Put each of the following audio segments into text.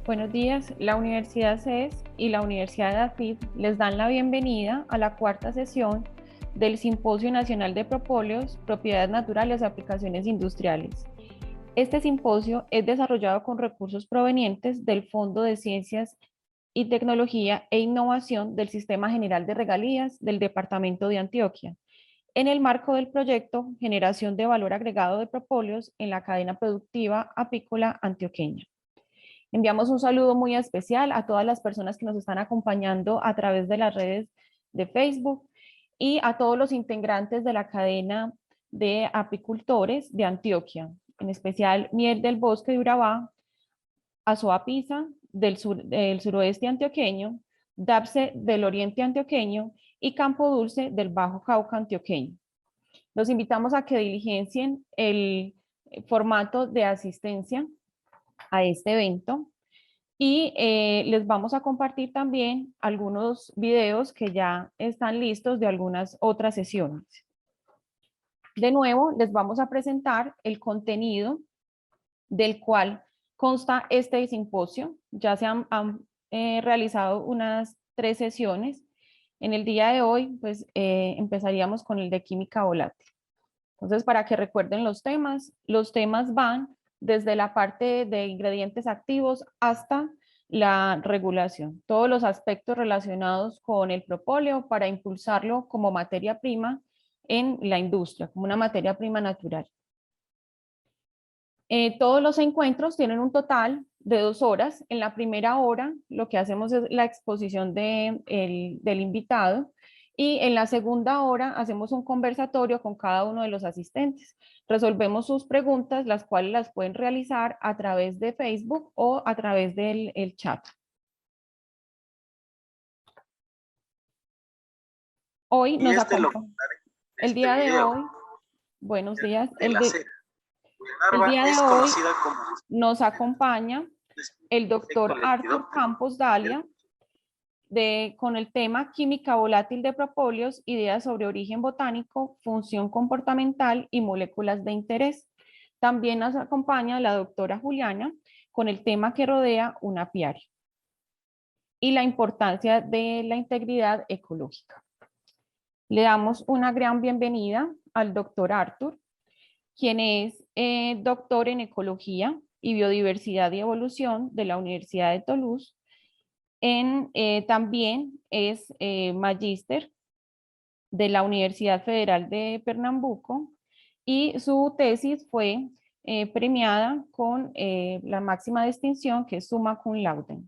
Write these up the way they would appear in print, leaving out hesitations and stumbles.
Buenos días, la Universidad CES y la Universidad de AFIP les dan la bienvenida a la cuarta sesión del Simposio Nacional de Propóleos, Propiedades Naturales y Aplicaciones Industriales. Este simposio es desarrollado con recursos provenientes del Fondo de Ciencias y Tecnología e Innovación del Sistema General de Regalías del Departamento de Antioquia, en el marco del proyecto Generación de Valor Agregado de Propóleos en la cadena productiva apícola antioqueña. Enviamos un saludo muy especial a todas las personas que nos están acompañando a través de las redes de Facebook y a todos los integrantes de la cadena de apicultores de Antioquia, en especial Miel del Bosque de Urabá, Azoapisa del suroeste antioqueño, Dapse del oriente antioqueño y Campo Dulce del Bajo Cauca antioqueño. Los invitamos a que diligencien el formato de asistencia a este evento y les vamos a compartir también algunos videos que ya están listos de algunas otras sesiones. De nuevo, les vamos a presentar el contenido del cual consta este simposio. Ya se han realizado unas 3 sesiones. En el día de hoy, pues empezaríamos con el de química volátil. Entonces, para que recuerden los temas van desde la parte de ingredientes activos hasta la regulación, todos los aspectos relacionados con el propóleo para impulsarlo como materia prima en la industria, como una materia prima natural. Todos los encuentros tienen un total de 2 horas. En la primera hora lo que hacemos es la exposición del invitado y en la segunda hora hacemos un conversatorio con cada uno de los asistentes. Resolvemos sus preguntas, las cuales las pueden realizar a través de Facebook o a través del chat. Hoy nos acompaña. El día de hoy, buenos días. El día de hoy nos acompaña el doctor Arthur Campos Dalia con el tema Química volátil de propóleos, ideas sobre origen botánico, función comportamental y moléculas de interés. También nos acompaña la doctora Juliana con el tema que rodea un apiario y la importancia de la integridad ecológica. Le damos una gran bienvenida al doctor Arthur, quien es doctor en Ecología y Biodiversidad y Evolución de la Universidad de Toulouse. También es magíster de la Universidad Federal de Pernambuco y su tesis fue premiada con la máxima distinción, que es summa cum laude.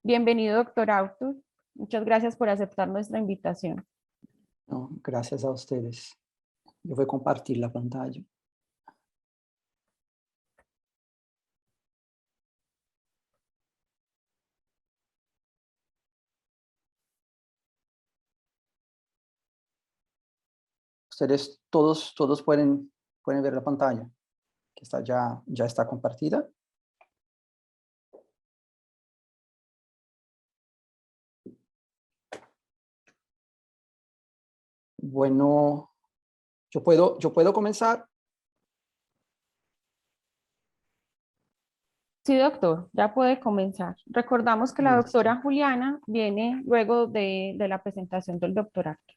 Bienvenido, doctor Arthur. Muchas gracias por aceptar nuestra invitación. No, gracias a ustedes. Yo voy a compartir la pantalla. Ustedes todos pueden ver la pantalla, que está ya está compartida. Bueno, yo puedo comenzar. Sí, doctor, ya puede comenzar. Recordamos que la Listo. doctora Juliana viene luego de la presentación del doctor Arthur.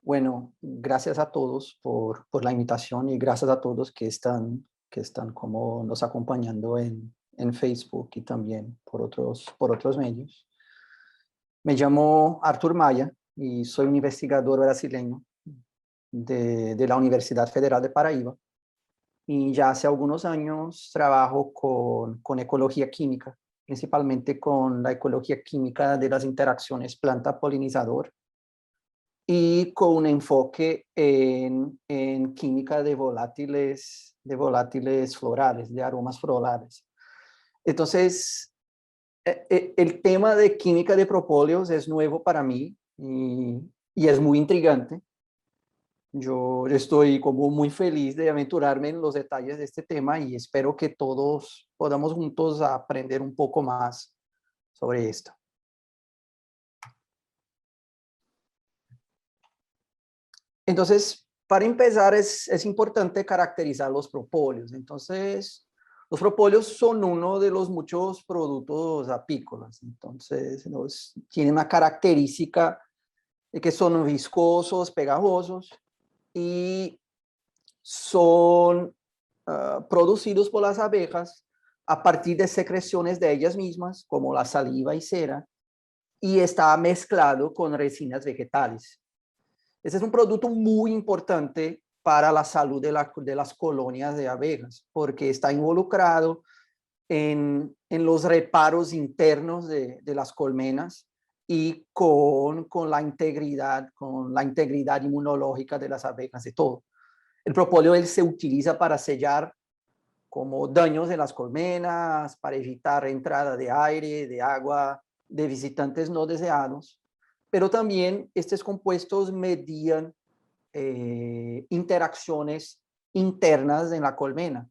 Bueno, gracias a todos por la invitación y gracias a todos que están como nos acompañando en Facebook y también por otros medios. Me llamo Arthur Maya y soy un investigador brasileño de la Universidad Federal de Paraíba. Y ya hace algunos años trabajo con ecología química, principalmente con la ecología química de las interacciones planta-polinizador y con un enfoque en química de volátiles florales, de aromas florales. Entonces, el tema de química de propóleos es nuevo para mí y es muy intrigante. Yo estoy como muy feliz de aventurarme en los detalles de este tema y espero que todos podamos juntos aprender un poco más sobre esto. Entonces, para empezar, es importante caracterizar los propóleos. Entonces, Los propóleos son uno de los muchos productos apícolas, entonces tienen una característica de que son viscosos, pegajosos y son producidos por las abejas a partir de secreciones de ellas mismas, como la saliva y cera, y está mezclado con resinas vegetales. Este es un producto muy importante para la salud de las colonias de abejas, porque está involucrado en los reparos internos de las colmenas y con la integridad inmunológica de las abejas, de todo. El propóleo se utiliza para sellar como daños en las colmenas, para evitar entrada de aire, de agua, de visitantes no deseados, pero también estos compuestos median interacciones internas en la colmena,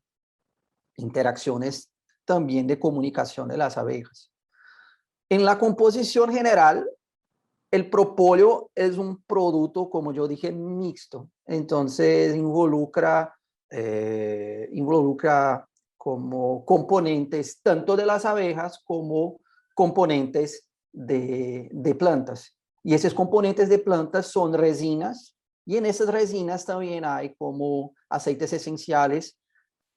interacciones también de comunicación de las abejas. En la composición general, el propóleo es un producto, como yo dije, mixto. Entonces involucra como componentes tanto de las abejas como componentes de plantas. Y esos componentes de plantas son resinas, y en esas resinas también hay como aceites esenciales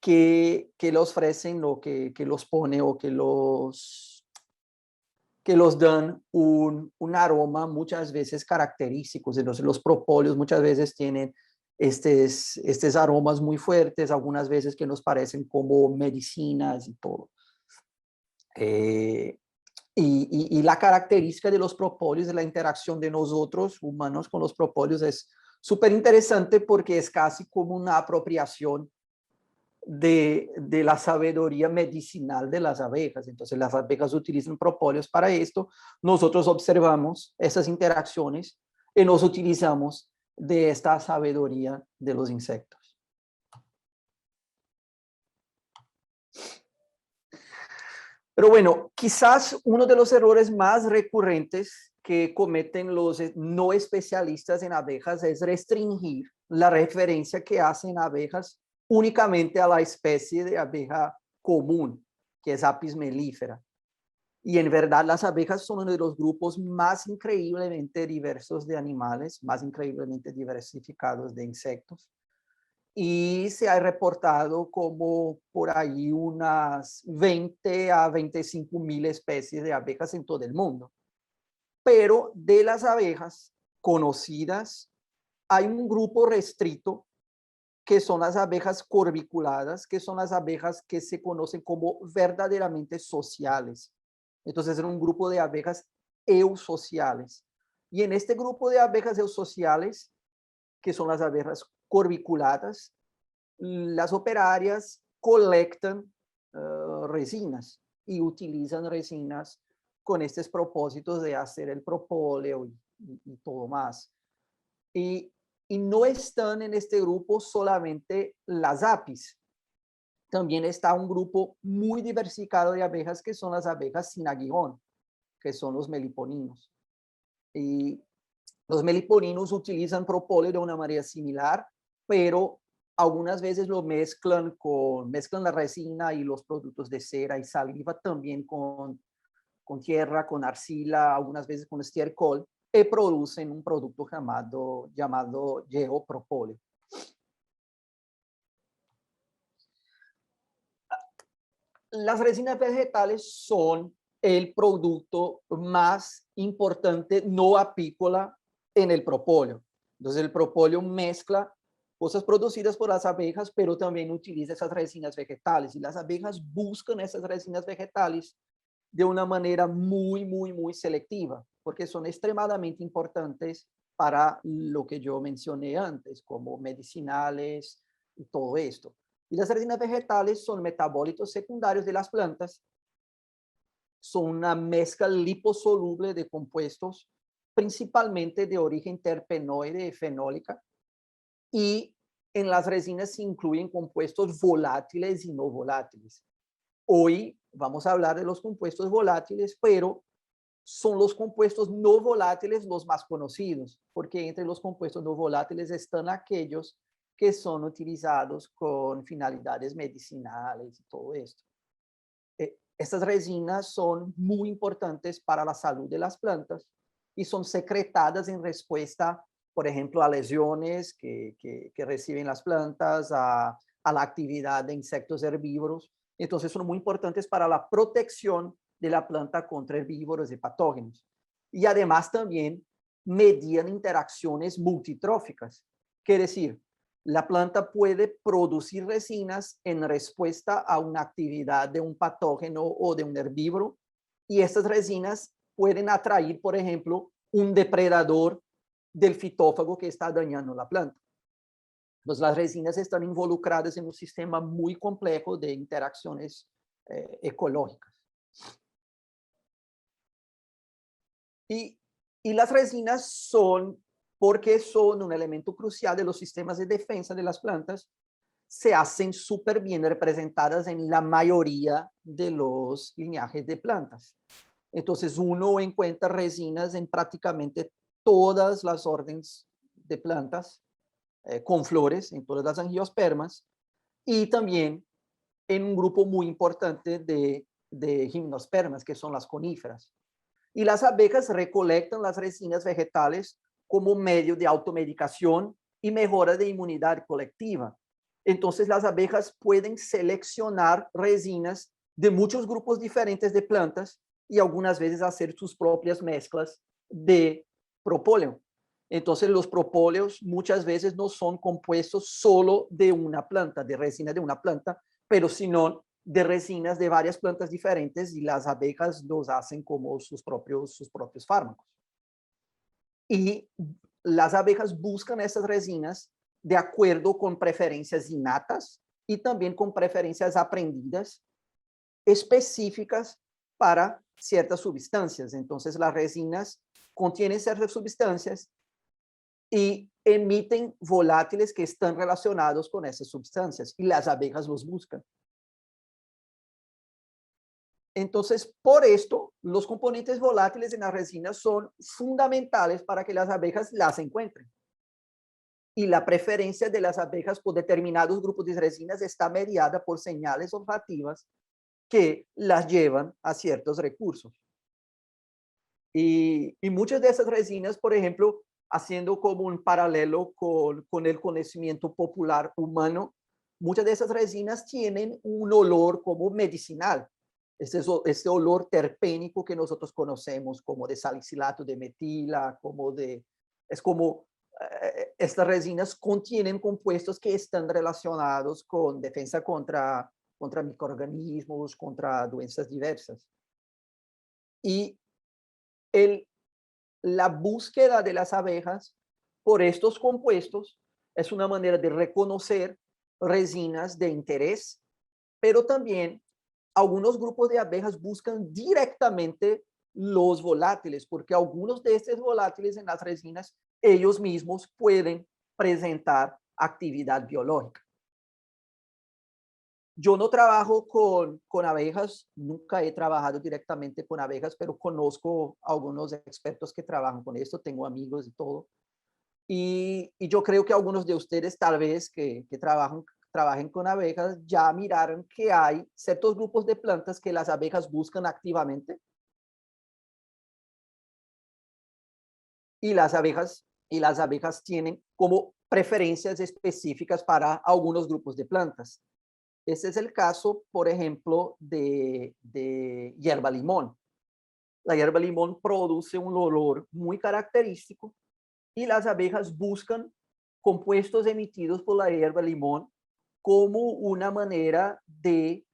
que los ofrecen o que los pone o que los dan un aroma muchas veces característicos. Entonces los propóleos muchas veces tienen estos aromas muy fuertes, algunas veces que nos parecen como medicinas y todo. Y la característica de los propóleos, de la interacción de nosotros humanos con los propóleos, es súper interesante porque es casi como una apropiación de la sabiduría medicinal de las abejas. Entonces las abejas utilizan propóleos para esto, nosotros observamos esas interacciones y nos utilizamos de esta sabiduría de los insectos. Pero bueno, quizás uno de los errores más recurrentes que cometen los no especialistas en abejas es restringir la referencia que hacen abejas únicamente a la especie de abeja común, que es Apis mellifera. Y en verdad las abejas son uno de los grupos más increíblemente diversos de animales, más increíblemente diversificados de insectos. Y se ha reportado como por ahí unas 20 a 25,000 especies de abejas en todo el mundo. Pero de las abejas conocidas, hay un grupo restrito que son las abejas corbiculadas, que son las abejas que se conocen como verdaderamente sociales. Entonces es un grupo de abejas eusociales. Y en este grupo de abejas eusociales, que son las abejas corbiculadas, las operarias colectan resinas y utilizan resinas con estos propósitos de hacer el propóleo y todo más. Y no están en este grupo solamente las apis. También está un grupo muy diversificado de abejas que son las abejas sin aguijón, que son los meliponinos. Y los meliponinos utilizan propóleo de una manera similar, pero algunas veces lo mezclan la resina y los productos de cera y saliva también con tierra, con arcila, algunas veces con estiércol, y producen un producto llamado geopropóleo. Las resinas vegetales son el producto más importante no apícola en el propóleo. Entonces el propóleo mezcla cosas producidas por las abejas, pero también utiliza esas resinas vegetales, y las abejas buscan esas resinas vegetales de una manera muy, muy, muy selectiva, porque son extremadamente importantes para lo que yo mencioné antes, como medicinales y todo esto. Y las resinas vegetales son metabolitos secundarios de las plantas, son una mezcla liposoluble de compuestos, principalmente de origen terpenoide y fenólica, y en las resinas se incluyen compuestos volátiles y no volátiles. Hoy vamos a hablar de los compuestos volátiles, pero son los compuestos no volátiles los más conocidos, porque entre los compuestos no volátiles están aquellos que son utilizados con finalidades medicinales y todo esto. Estas resinas son muy importantes para la salud de las plantas y son secretadas en respuesta, por ejemplo, a lesiones que reciben las plantas, a la actividad de insectos herbívoros. Entonces son muy importantes para la protección de la planta contra herbívoros y patógenos. Y además también median interacciones multitróficas. Quiere decir, la planta puede producir resinas en respuesta a una actividad de un patógeno o de un herbívoro, y estas resinas pueden atraer, por ejemplo, un depredador del fitófago que está dañando la planta. Entonces, las resinas están involucradas en un sistema muy complejo de interacciones ecológicas. Y las resinas son, porque son un elemento crucial de los sistemas de defensa de las plantas, se hacen súper bien representadas en la mayoría de los linajes de plantas. Entonces uno encuentra resinas en prácticamente todas las órdenes de plantas con flores, en todas las angiospermas, y también en un grupo muy importante de gimnospermas, que son las coníferas. Y las abejas recolectan las resinas vegetales como medio de automedicación y mejora de inmunidad colectiva. Entonces las abejas pueden seleccionar resinas de muchos grupos diferentes de plantas y algunas veces hacer sus propias mezclas de propóleo. Entonces los propóleos muchas veces no son compuestos solo de una planta, de resina de una planta, pero sino de resinas de varias plantas diferentes, y las abejas los hacen como sus propios fármacos. Y las abejas buscan esas resinas de acuerdo con preferencias innatas y también con preferencias aprendidas específicas para ciertas sustancias. Entonces las resinas contienen ciertas sustancias y emiten volátiles que están relacionados con esas sustancias, y las abejas los buscan. Entonces, por esto, los componentes volátiles en las resinas son fundamentales para que las abejas las encuentren. Y la preferencia de las abejas por determinados grupos de resinas está mediada por señales olfativas que las llevan a ciertos recursos. Y muchas de esas resinas, por ejemplo, haciendo como un paralelo con el conocimiento popular humano, muchas de esas resinas tienen un olor como medicinal. Este olor terpénico que nosotros conocemos como de salicilato de metila, estas resinas contienen compuestos que están relacionados con defensa contra microorganismos, contra doenças diversas. Y la búsqueda de las abejas por estos compuestos es una manera de reconocer resinas de interés, pero también algunos grupos de abejas buscan directamente los volátiles, porque algunos de estos volátiles en las resinas, ellos mismos pueden presentar actividad biológica. Yo no trabajo con abejas, nunca he trabajado directamente con abejas, pero conozco a algunos expertos que trabajan con esto, tengo amigos y todo. Y yo creo que algunos de ustedes tal vez que trabajen con abejas ya miraron que hay ciertos grupos de plantas que las abejas buscan activamente, y las abejas tienen como preferencias específicas para algunos grupos de plantas. Este es el caso, por ejemplo, de hierba limón. La hierba limón produce un olor muy característico, y las abejas buscan compuestos emitidos por la hierba limón como una manera de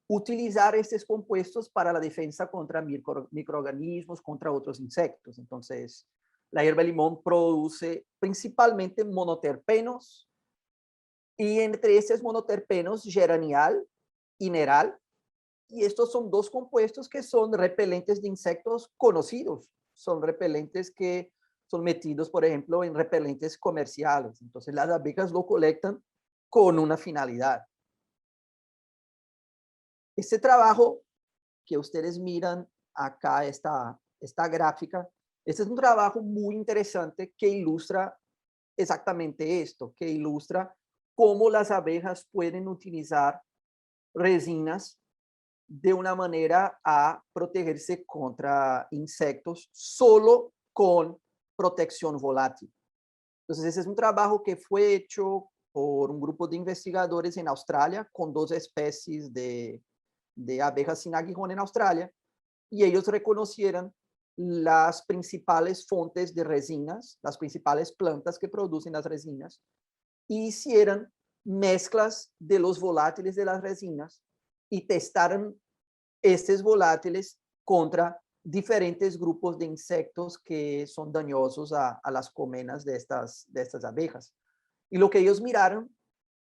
utilizar estos compuestos para la defensa contra microorganismos, contra otros insectos. Entonces, la hierba limón produce principalmente monoterpenos, y entre estos monoterpenos, geranial y neral. Y estos son dos compuestos que son repelentes de insectos conocidos. Son repelentes que son metidos, por ejemplo, en repelentes comerciales. Entonces las abejas lo colectan con una finalidad. Este trabajo que ustedes miran acá, esta gráfica, este es un trabajo muy interesante que ilustra exactamente esto, que ilustra cómo las abejas pueden utilizar resinas de una manera a protegerse contra insectos solo con protección volátil. Entonces, ese es un trabajo que fue hecho por un grupo de investigadores en Australia con 2 especies de abejas sin aguijón en Australia, y ellos reconocieron las principales fuentes de resinas, las principales plantas que producen las resinas, y hicieron mezclas de los volátiles de las resinas y testaron estos volátiles contra diferentes grupos de insectos que son dañosos a las colmenas de estas abejas. Y lo que ellos miraron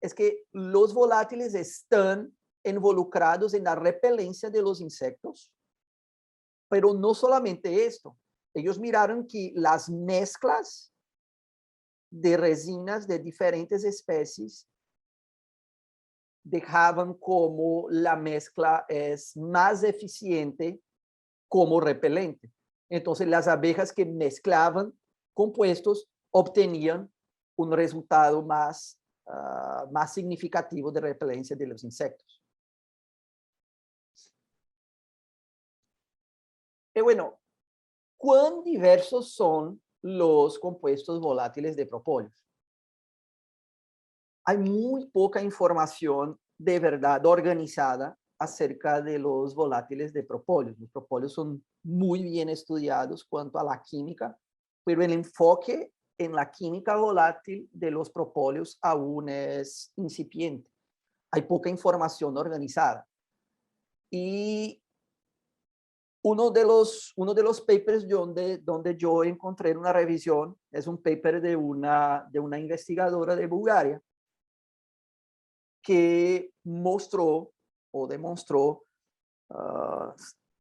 es que los volátiles están involucrados en la repelencia de los insectos, pero no solamente esto. Ellos miraron que las mezclas de resinas de diferentes especies dejaban como la mezcla es más eficiente como repelente. Entonces, las abejas que mezclaban compuestos obtenían un resultado más significativo de repelencia de los insectos. Y bueno, ¿cuán diversos son los compuestos volátiles de propóleo? Hay muy poca información de verdad organizada acerca de los volátiles de propóleo. Los propóleos son muy bien estudiados cuanto a la química, pero el enfoque en la química volátil de los propóleos aún es incipiente. Hay poca información organizada. Y uno de los papers donde yo encontré una revisión es un paper de una investigadora de Bulgaria que mostró o demostró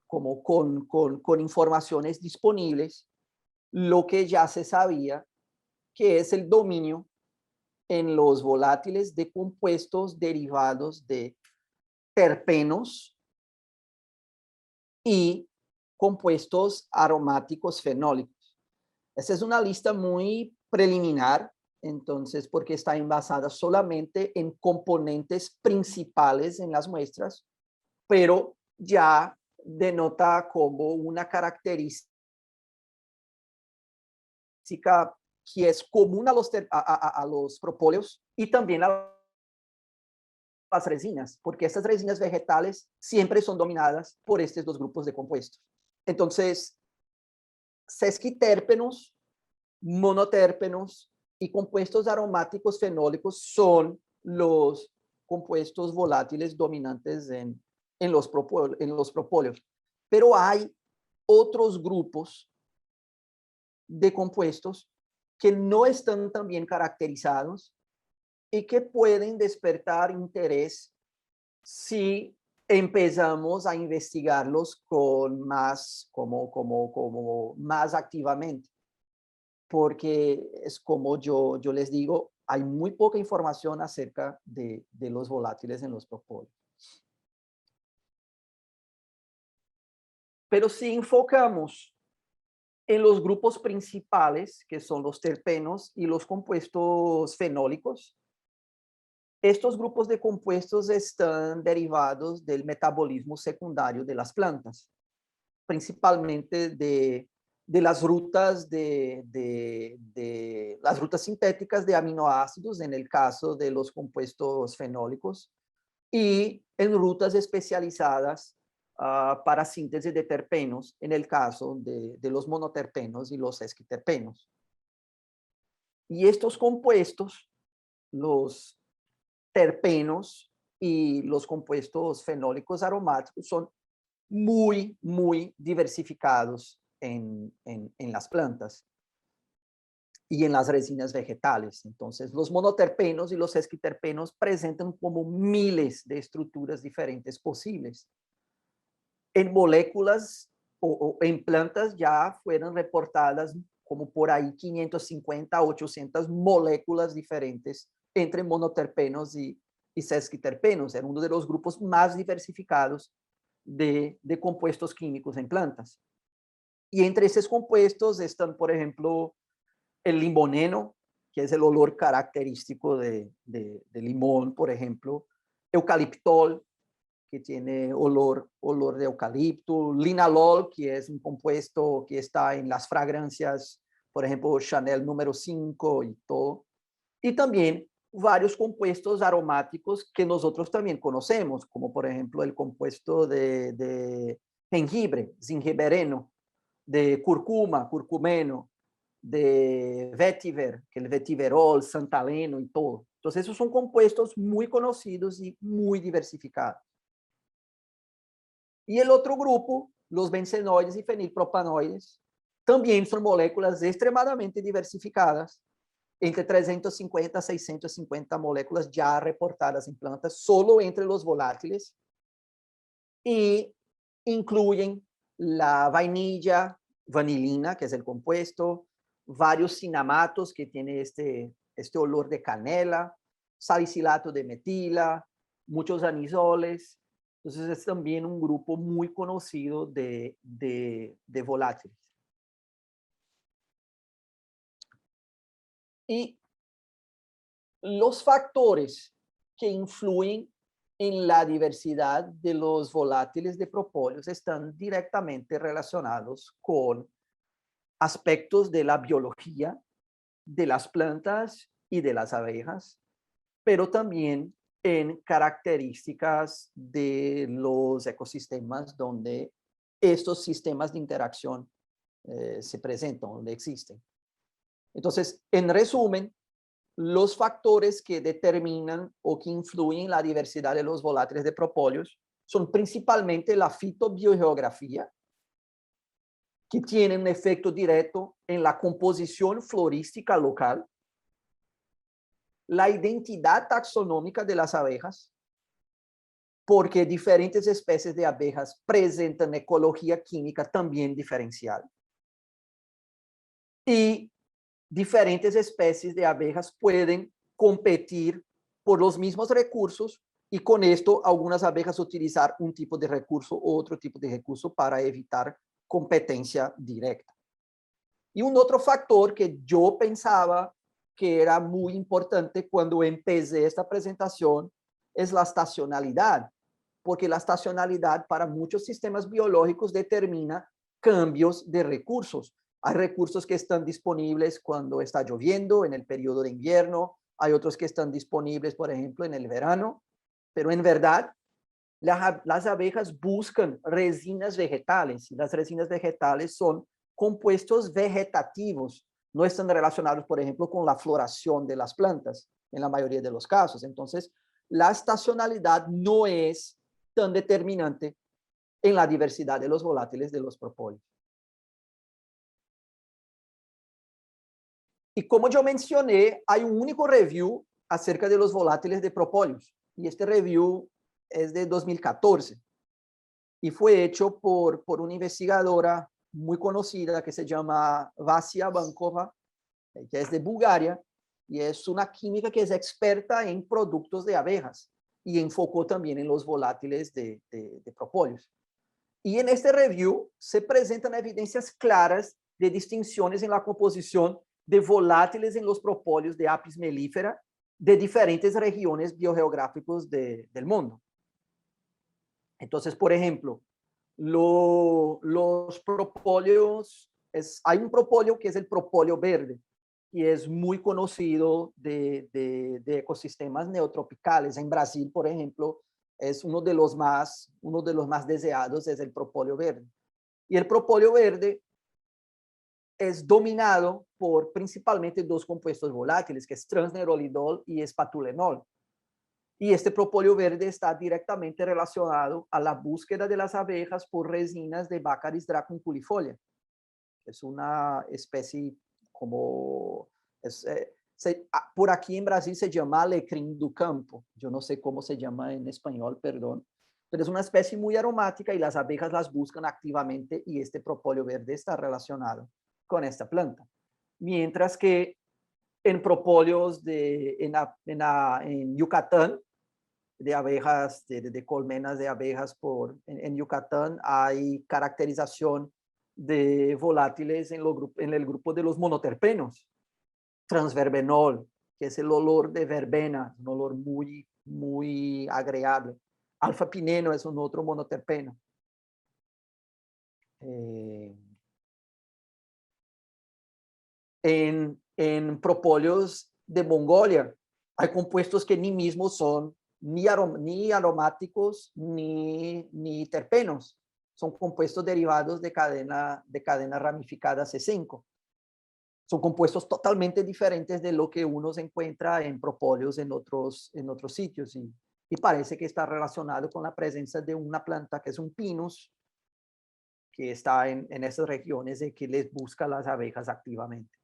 como con informaciones disponibles lo que ya se sabía, que es el dominio en los volátiles de compuestos derivados de terpenos y compuestos aromáticos fenólicos. Esa es una lista muy preliminar, entonces, porque está envasada solamente en componentes principales en las muestras, pero ya denota como una característica que es común a los propóleos y también a las resinas, porque estas resinas vegetales siempre son dominadas por estos 2 grupos de compuestos. Entonces, sesquiterpenos, monotérpenos y compuestos aromáticos fenólicos son los compuestos volátiles dominantes en los propóleos. Pero hay otros grupos de compuestos que no están tan bien caracterizados y que pueden despertar interés si empezamos a investigarlos con más activamente. Porque es como yo les digo, hay muy poca información acerca de los volátiles en los propóleos. Pero si enfocamos en los grupos principales, que son los terpenos y los compuestos fenólicos, estos grupos de compuestos están derivados del metabolismo secundario de las plantas, principalmente de las rutas las rutas sintéticas de aminoácidos en el caso de los compuestos fenólicos y en rutas especializadas para síntesis de terpenos en el caso de los monoterpenos y los sesquiterpenos. Y estos compuestos, los terpenos y los compuestos fenólicos aromáticos, son muy, muy diversificados en las plantas y en las resinas vegetales. Entonces, los monoterpenos y los sesquiterpenos presentan como miles de estructuras diferentes posibles. En moléculas o en plantas ya fueron reportadas como por ahí 550 a 800 moléculas diferentes entre monoterpenos y sesquiterpenos. Era uno de los grupos más diversificados de compuestos químicos en plantas. Y entre esos compuestos están, por ejemplo, el limoneno, que es el olor característico de limón, por ejemplo. Eucaliptol, que tiene olor de eucalipto. Linalol, que es un compuesto que está en las fragancias, por ejemplo, Chanel número 5 y todo. Y también varios compuestos aromáticos que nosotros también conocemos, como por ejemplo el compuesto de jengibre, zingibereno, de cúrcuma, curcumeno, de vetiver, que el vetiverol, santaleno y todo. Entonces, esos son compuestos muy conocidos y muy diversificados. Y el otro grupo, los bencenoides y fenilpropanoides, también son moléculas extremadamente diversificadas, entre 350 a 650 moléculas ya reportadas en plantas solo entre los volátiles, y incluyen la vainilla, vanilina, que es el compuesto, varios cinamatos que tiene este olor de canela, salicilato de metila, muchos anisoles. Entonces es también un grupo muy conocido de volátiles. Y los factores que influyen en la diversidad de los volátiles de propóleos están directamente relacionados con aspectos de la biología de las plantas y de las abejas, pero también en características de los ecosistemas donde estos sistemas de interacción se presentan, donde existen. Entonces, en resumen, los factores que determinan o que influyen en la diversidad de los volátiles de propóleos son principalmente la fitobiogeografía, que tiene un efecto directo en la composición florística local, la identidad taxonómica de las abejas, porque diferentes especies de abejas presentan ecología química también diferencial, y diferentes especies de abejas pueden competir por los mismos recursos, y con esto algunas abejas utilizar un tipo de recurso u otro tipo de recurso para evitar competencia directa. Y un otro factor que yo pensaba que era muy importante cuando empecé esta presentación es la estacionalidad, porque la estacionalidad para muchos sistemas biológicos determina cambios de recursos. Hay recursos que están disponibles cuando está lloviendo, en el periodo de invierno. Hay otros que están disponibles, por ejemplo, en el verano. Pero en verdad, las abejas buscan resinas vegetales. Y las resinas vegetales son compuestos vegetativos. No están relacionados, por ejemplo, con la floración de las plantas, en la mayoría de los casos. Entonces, la estacionalidad no es tan determinante en la diversidad de los volátiles de los propóleos. Y como yo mencioné, hay un único review acerca de los volátiles de propóleos. Y este review es de 2014. Y fue hecho por una investigadora muy conocida que se llama Vasia Bankova, que es de Bulgaria, y es una química que es experta en productos de abejas y enfocó también en los volátiles de propóleos. Y en este review se presentan evidencias claras de distinciones en la composición de volátiles en los propóleos de Apis mellifera de diferentes regiones biogeográficas del mundo. Entonces, por ejemplo, los propóleos, hay un propóleo que es el propóleo verde, y es muy conocido de ecosistemas neotropicales. En Brasil, por ejemplo, es uno de los más deseados, es el propóleo verde. Y el propóleo verde es dominado por principalmente dos compuestos volátiles, que es transnerolidol y espatulenol. Y este propóleo verde está directamente relacionado a la búsqueda de las abejas por resinas de Baccharis dracunculifolia. Es una especie como... por aquí en Brasil se llama alecrim do campo. Yo no sé cómo se llama en español, perdón. Pero es una especie muy aromática y las abejas las buscan activamente, y este propóleo verde está relacionado con esta planta. Mientras que en propóleos en Yucatán, de abejas, de colmenas de abejas en Yucatán, hay caracterización de volátiles en el grupo de los monoterpenos. transverbenol, que es el olor de verbena, un olor muy, muy agradable. Alfa-pineno es un otro monoterpeno. En propóleos de Mongolia hay compuestos que ni mismos son ni aromáticos ni terpenos. Son compuestos derivados de cadena ramificada C5. Son compuestos totalmente diferentes de lo que uno se encuentra en propóleos en otros sitios. Y parece que está relacionado con la presencia de una planta que es un pinus, que está en esas regiones y que les busca las abejas activamente.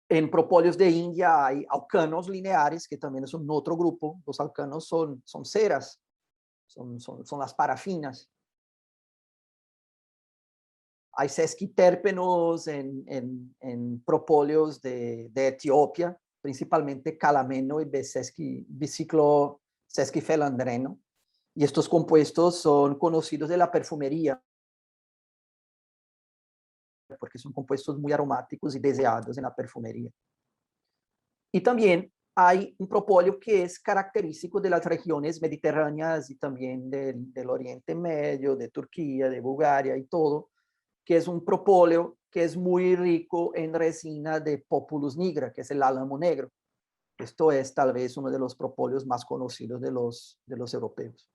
En propóleos de India hay alcanos lineares, que también es un otro grupo. Los alcanos son ceras, son las parafinas. Hay sesquiterpenos en propóleos de Etiopía, principalmente calameno y biciclo sesquifelandreno. Y estos compuestos son conocidos de la perfumería, porque son compuestos muy aromáticos y deseados en la perfumería. Y también hay un propóleo que es característico de las regiones mediterráneas y también del Oriente Medio, de Turquía, de Bulgaria y todo, que es un propóleo que es muy rico en resina de Populus nigra, que es el álamo negro. Esto es tal vez uno de los propóleos más conocidos de los europeos.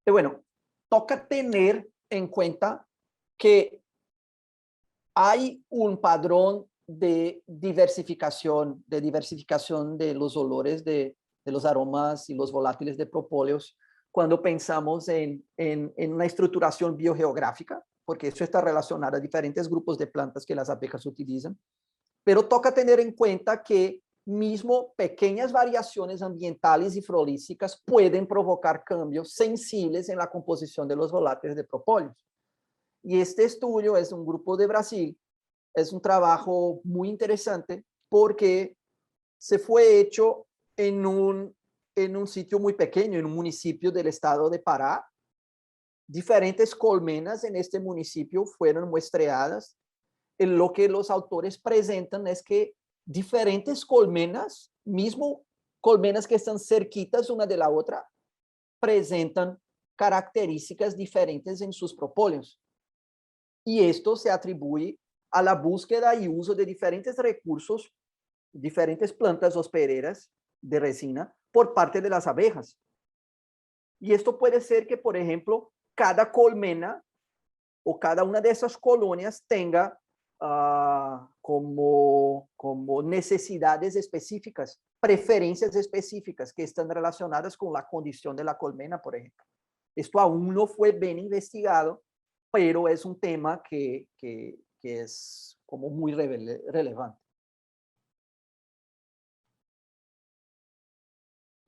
Y bueno, toca tener en cuenta que hay un padrón de diversificación de los olores, de los aromas y los volátiles de propóleos cuando pensamos en una estructuración biogeográfica, porque eso está relacionado a diferentes grupos de plantas que las abejas utilizan, pero toca tener en cuenta que mismo pequeñas variaciones ambientales y florísticas pueden provocar cambios sensibles en la composición de los volátiles de propóleos. Y este estudio es un grupo de Brasil, es un trabajo muy interesante porque se fue hecho en un sitio muy pequeño, en un municipio del estado de Pará. Diferentes colmenas en este municipio fueron muestreadas. En lo que los autores presentan es que diferentes colmenas, mismo colmenas que están cerquitas una de la otra, presentan características diferentes en sus propóleos. Y esto se atribuye a la búsqueda y uso de diferentes recursos, diferentes plantas hospederas de resina por parte de las abejas. Y esto puede ser que, por ejemplo, cada colmena o cada una de esas colonias tenga como necesidades específicas, preferencias específicas que están relacionadas con la condición de la colmena, por ejemplo. Esto aún no fue bien investigado, pero es un tema que es como muy relevante.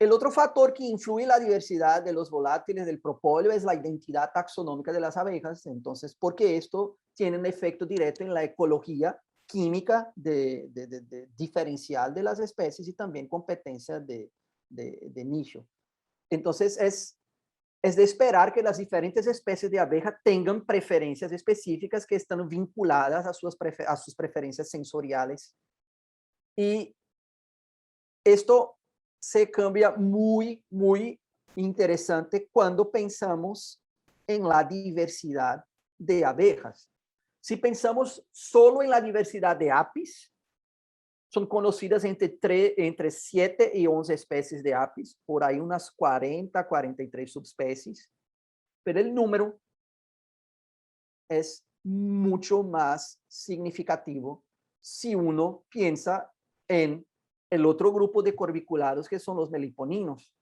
El otro factor que influye en la diversidad de los volátiles del propóleo es la identidad taxonómica de las abejas. Entonces, porque esto tiene un efecto directo en la ecología química diferencial de las especies y también competencia de nicho. Entonces, es de esperar que las diferentes especies de abeja tengan preferencias específicas que están vinculadas a sus preferencias sensoriales. Y esto se cambia muy, muy interesante cuando pensamos en la diversidad de abejas. Si pensamos solo en la diversidad de apis, son conocidas entre 7 y 11 especies de apis, por ahí unas 40, 43 subespecies, pero el número es mucho más significativo si uno piensa en el otro grupo de corbiculados que son los meliponinos.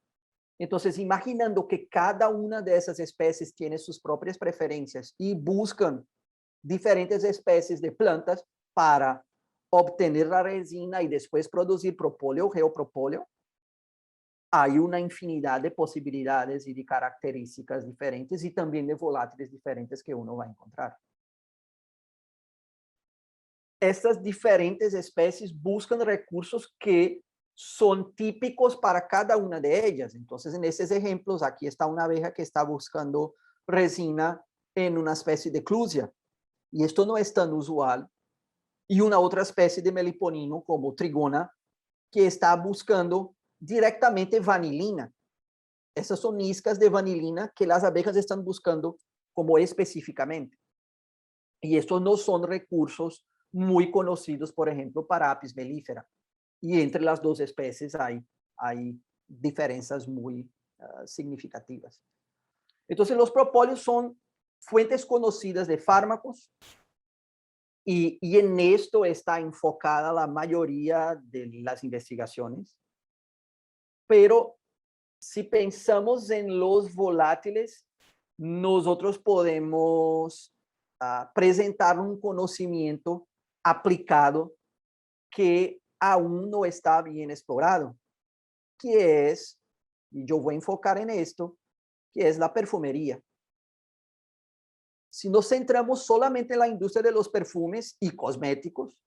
Entonces, imaginando que cada una de esas especies tiene sus propias preferencias y buscan diferentes especies de plantas para obtener la resina y después producir propóleo o geopropóleo, hay una infinidad de posibilidades y de características diferentes y también de volátiles diferentes que uno va a encontrar. Estas diferentes especies buscan recursos que son típicos para cada una de ellas. Entonces, en estos ejemplos, aquí está una abeja que está buscando resina en una especie de clusia. y esto no es tan usual, y una otra especie de meliponino como Trigona, que está buscando directamente vanilina. Esas son iscas de vanilina que las abejas están buscando como específicamente. Y estos no son recursos muy conocidos, por ejemplo, para Apis mellifera. Y entre las dos especies hay diferencias muy significativas. Entonces, los propóleos son fuentes conocidas de fármacos y en esto está enfocada la mayoría de las investigaciones. Pero si pensamos en los volátiles, nosotros podemos presentar un conocimiento aplicado que aún no está bien explorado, que es, y yo voy a enfocar en esto, que es la perfumería. Si nos centramos solamente en la industria de los perfumes y cosméticos,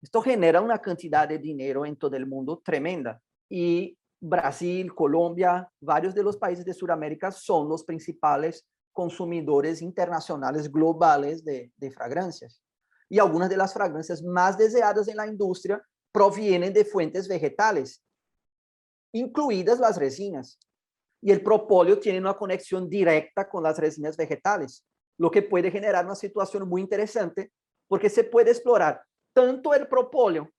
esto genera una cantidad de dinero en todo el mundo tremenda. Y Brasil, Colombia, varios de los países de Sudamérica son los principales consumidores internacionales globales de fragancias. Y algunas de las fragancias más deseadas en la industria provienen de fuentes vegetales, incluidas las resinas. Y el propóleo tiene una conexión directa con las resinas vegetales, lo que puede generar una situación muy interesante porque se puede explorar tanto el propóleo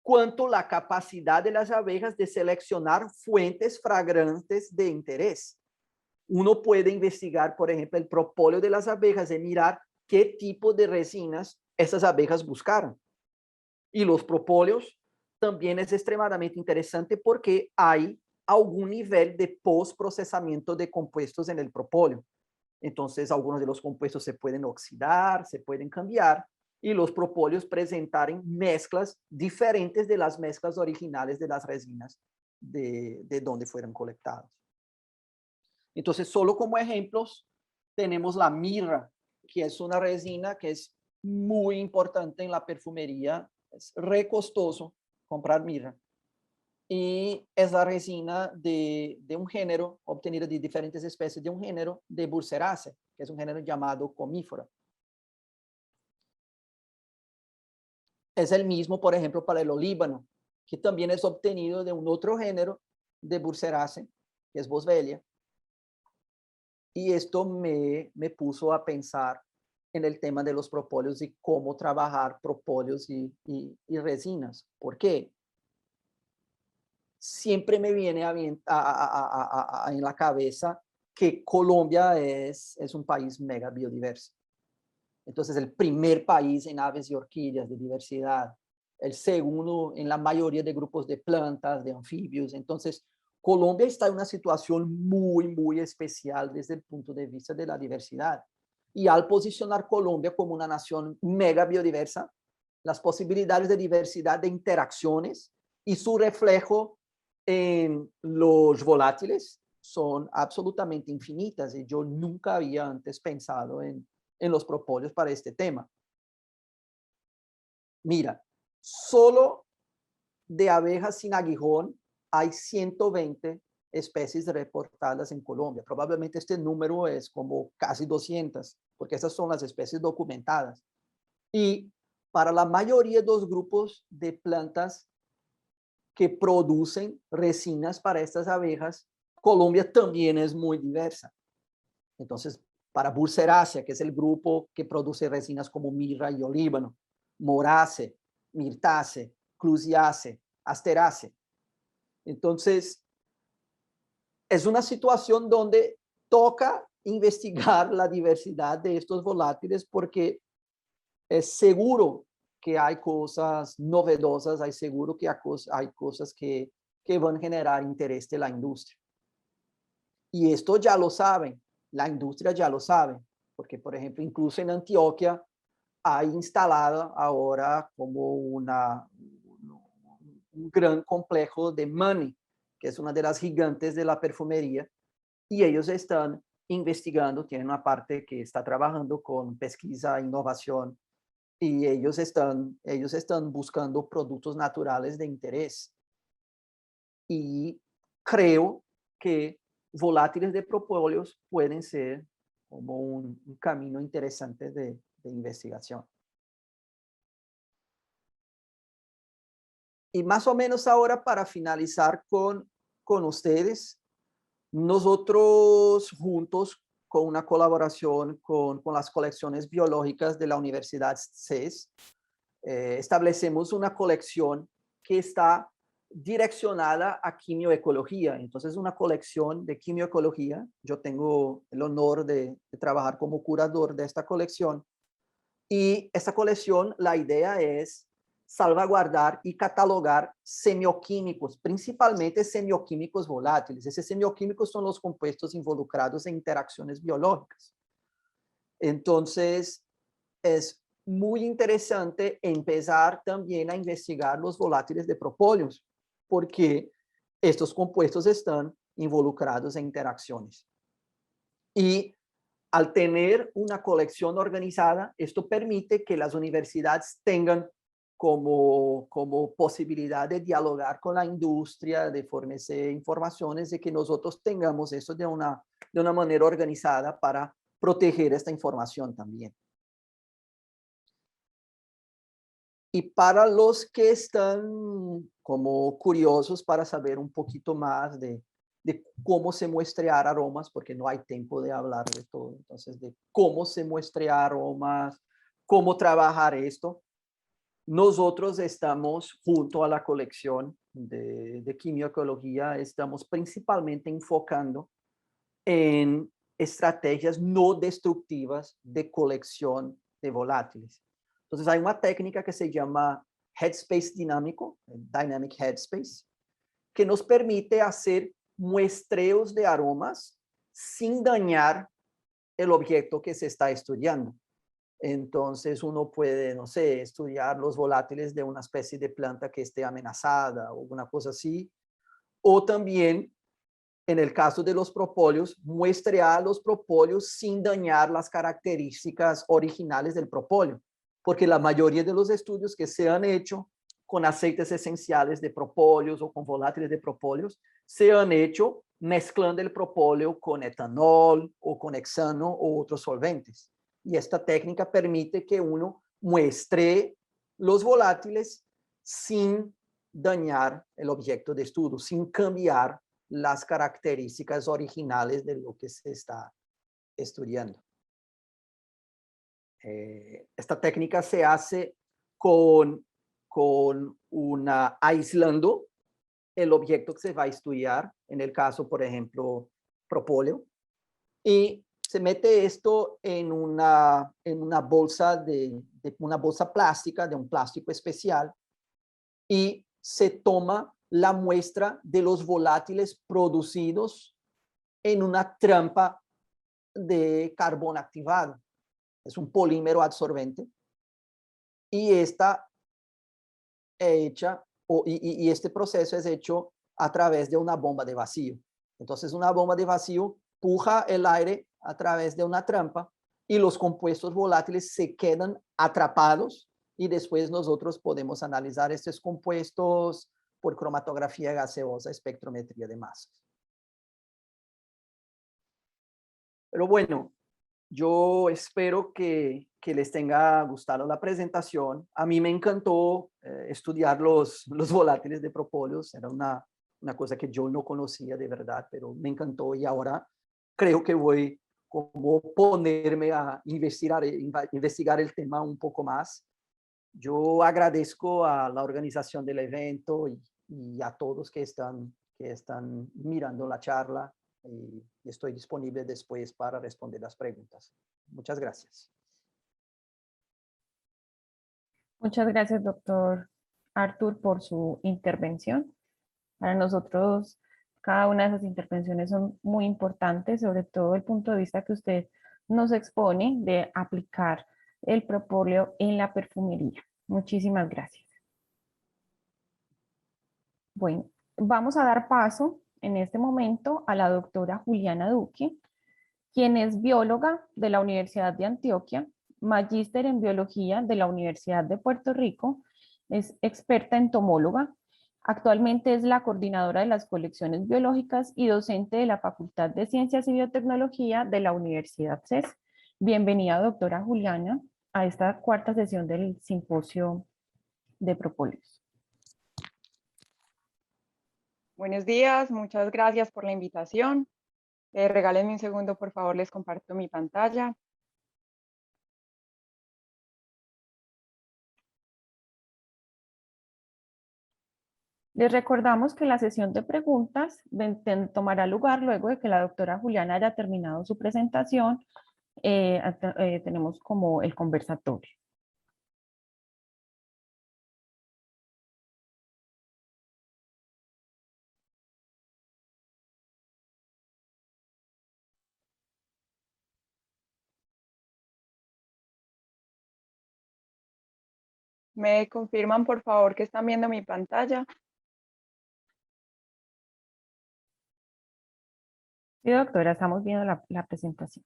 cuanto la capacidad de las abejas de seleccionar fuentes fragrantes de interés. Uno puede investigar, por ejemplo, el propóleo de las abejas y mirar qué tipo de resinas esas abejas buscaron. Y los propóleos también es extremadamente interesante porque hay algún nivel de post-procesamiento de compuestos en el propóleo. Entonces, algunos de los compuestos se pueden oxidar, se pueden cambiar, y los propóleos presentan mezclas diferentes de las mezclas originales de las resinas de donde fueron colectados. Entonces, solo como ejemplos, tenemos la mirra, que es una resina que es muy importante en la perfumería. Es re costoso comprar mirra. Y es la resina de un género, obtenida de diferentes especies de un género de Burseraceae, que es un género llamado comífora. Es el mismo, por ejemplo, para el olíbano, que también es obtenido de un otro género de Burseraceae, que es Boswellia. Y esto me puso a pensar en el tema de los propóleos y cómo trabajar propóleos y resinas. ¿Por qué? Siempre me viene en la cabeza que Colombia es un país mega biodiverso. Entonces, el primer país en aves y orquídeas de diversidad, el segundo en la mayoría de grupos de plantas, de anfibios. Entonces, Colombia está en una situación muy, muy especial desde el punto de vista de la diversidad. Y al posicionar Colombia como una nación mega biodiversa, las posibilidades de diversidad de interacciones y su reflejo en los volátiles son absolutamente infinitas. Y yo nunca había antes pensado en los propóleos para este tema. Mira, solo de abejas sin aguijón hay 120 especies reportadas en Colombia. Probablemente este número es como casi 200, porque esas son las especies documentadas. Y para la mayoría de los grupos de plantas que producen resinas para estas abejas, Colombia también es muy diversa. Entonces, para Burseraceae, que es el grupo que produce resinas como mirra y olíbano, Moraceae, Myrtaceae, Clusiaceae, Asteraceae. Entonces, es una situación donde toca investigar la diversidad de estos volátiles porque es seguro que hay cosas novedosas, hay seguro que hay cosas que van a generar interés de la industria. Y esto ya lo saben, la industria ya lo sabe, porque por ejemplo, incluso en Antioquia hay instalada ahora como un gran complejo de Money, que es una de las gigantes de la perfumería, y ellos están investigando, tienen una parte que está trabajando con pesquisa e innovación, y ellos están buscando productos naturales de interés. Y creo que volátiles de propóleos pueden ser como un camino interesante de investigación. Y más o menos ahora, para finalizar con ustedes, nosotros juntos con una colaboración con las colecciones biológicas de la Universidad CES, establecemos una colección que está direccionada a quimioecología. Entonces, una colección de quimioecología. Yo tengo el honor de trabajar como curador de esta colección. Y esta colección, la idea es salvaguardar y catalogar semioquímicos, principalmente semioquímicos volátiles. Esos semioquímicos son los compuestos involucrados en interacciones biológicas. Entonces, es muy interesante empezar también a investigar los volátiles de propóleos, porque estos compuestos están involucrados en interacciones. Y al tener una colección organizada, esto permite que las universidades tengan como posibilidad de dialogar con la industria, de fornecer informaciones, de que nosotros tengamos eso de una manera organizada para proteger esta información también. Y para los que están como curiosos para saber un poquito más de cómo se muestrear aromas, porque no hay tiempo de hablar de todo, entonces de cómo se muestrear aromas, cómo trabajar esto, nosotros estamos junto a la colección de quimioecología, estamos principalmente enfocando en estrategias no destructivas de colección de volátiles. Entonces hay una técnica que se llama Headspace dinámico, Dynamic Headspace, que nos permite hacer muestreos de aromas sin dañar el objeto que se está estudiando. Entonces uno puede, no sé, estudiar los volátiles de una especie de planta que esté amenazada o una cosa así. O también, en el caso de los propóleos, muestrear los propóleos sin dañar las características originales del propóleo. Porque la mayoría de los estudios que se han hecho con aceites esenciales de propóleos o con volátiles de propóleos se han hecho mezclando el propóleo con etanol o con hexano o otros solventes. Y esta técnica permite que uno muestre los volátiles sin dañar el objeto de estudio, sin cambiar las características originales de lo que se está estudiando. Esta técnica se hace con aislando el objeto que se va a estudiar, en el caso, por ejemplo, propóleo, y se mete esto en una bolsa una bolsa plástica, de un plástico especial, y se toma la muestra de los volátiles producidos en una trampa de carbón activado. Es un polímero absorbente y esta hecha, y este proceso es hecho a través de una bomba de vacío. Entonces una bomba de vacío puja el aire a través de una trampa y los compuestos volátiles se quedan atrapados y después nosotros podemos analizar estos compuestos por cromatografía gaseosa, espectrometría de masas. Pero bueno, yo espero que les tenga gustado la presentación. A mí me encantó estudiar los volátiles de propóleos. Era una cosa que yo no conocía de verdad, pero me encantó y ahora creo que voy como ponerme a investigar el tema un poco más. Yo agradezco a la organización del evento y a todos que están mirando la charla. Y estoy disponible después para responder las preguntas. Muchas gracias. Muchas gracias, doctor Arthur, por su intervención. Para nosotros, cada una de esas intervenciones son muy importantes, sobre todo el punto de vista que usted nos expone de aplicar el propóleo en la perfumería. Muchísimas gracias. Bueno, vamos a dar paso en este momento a la doctora Juliana Duque, quien es bióloga de la Universidad de Antioquia, magíster en biología de la Universidad de Puerto Rico, es experta entomóloga, Actualmente es la coordinadora de las colecciones biológicas y docente de la Facultad de Ciencias y Biotecnología de la Universidad CES. Bienvenida, doctora Juliana, a esta cuarta sesión del simposio de propóleos. Buenos días, muchas gracias por la invitación. Regálenme un segundo, por favor, les comparto mi pantalla. Les recordamos que la sesión de preguntas tomará lugar luego de que la doctora Juliana haya terminado su presentación. Tenemos como el conversatorio. ¿Me confirman, por favor, que están viendo mi pantalla? Sí, doctora, estamos viendo la presentación.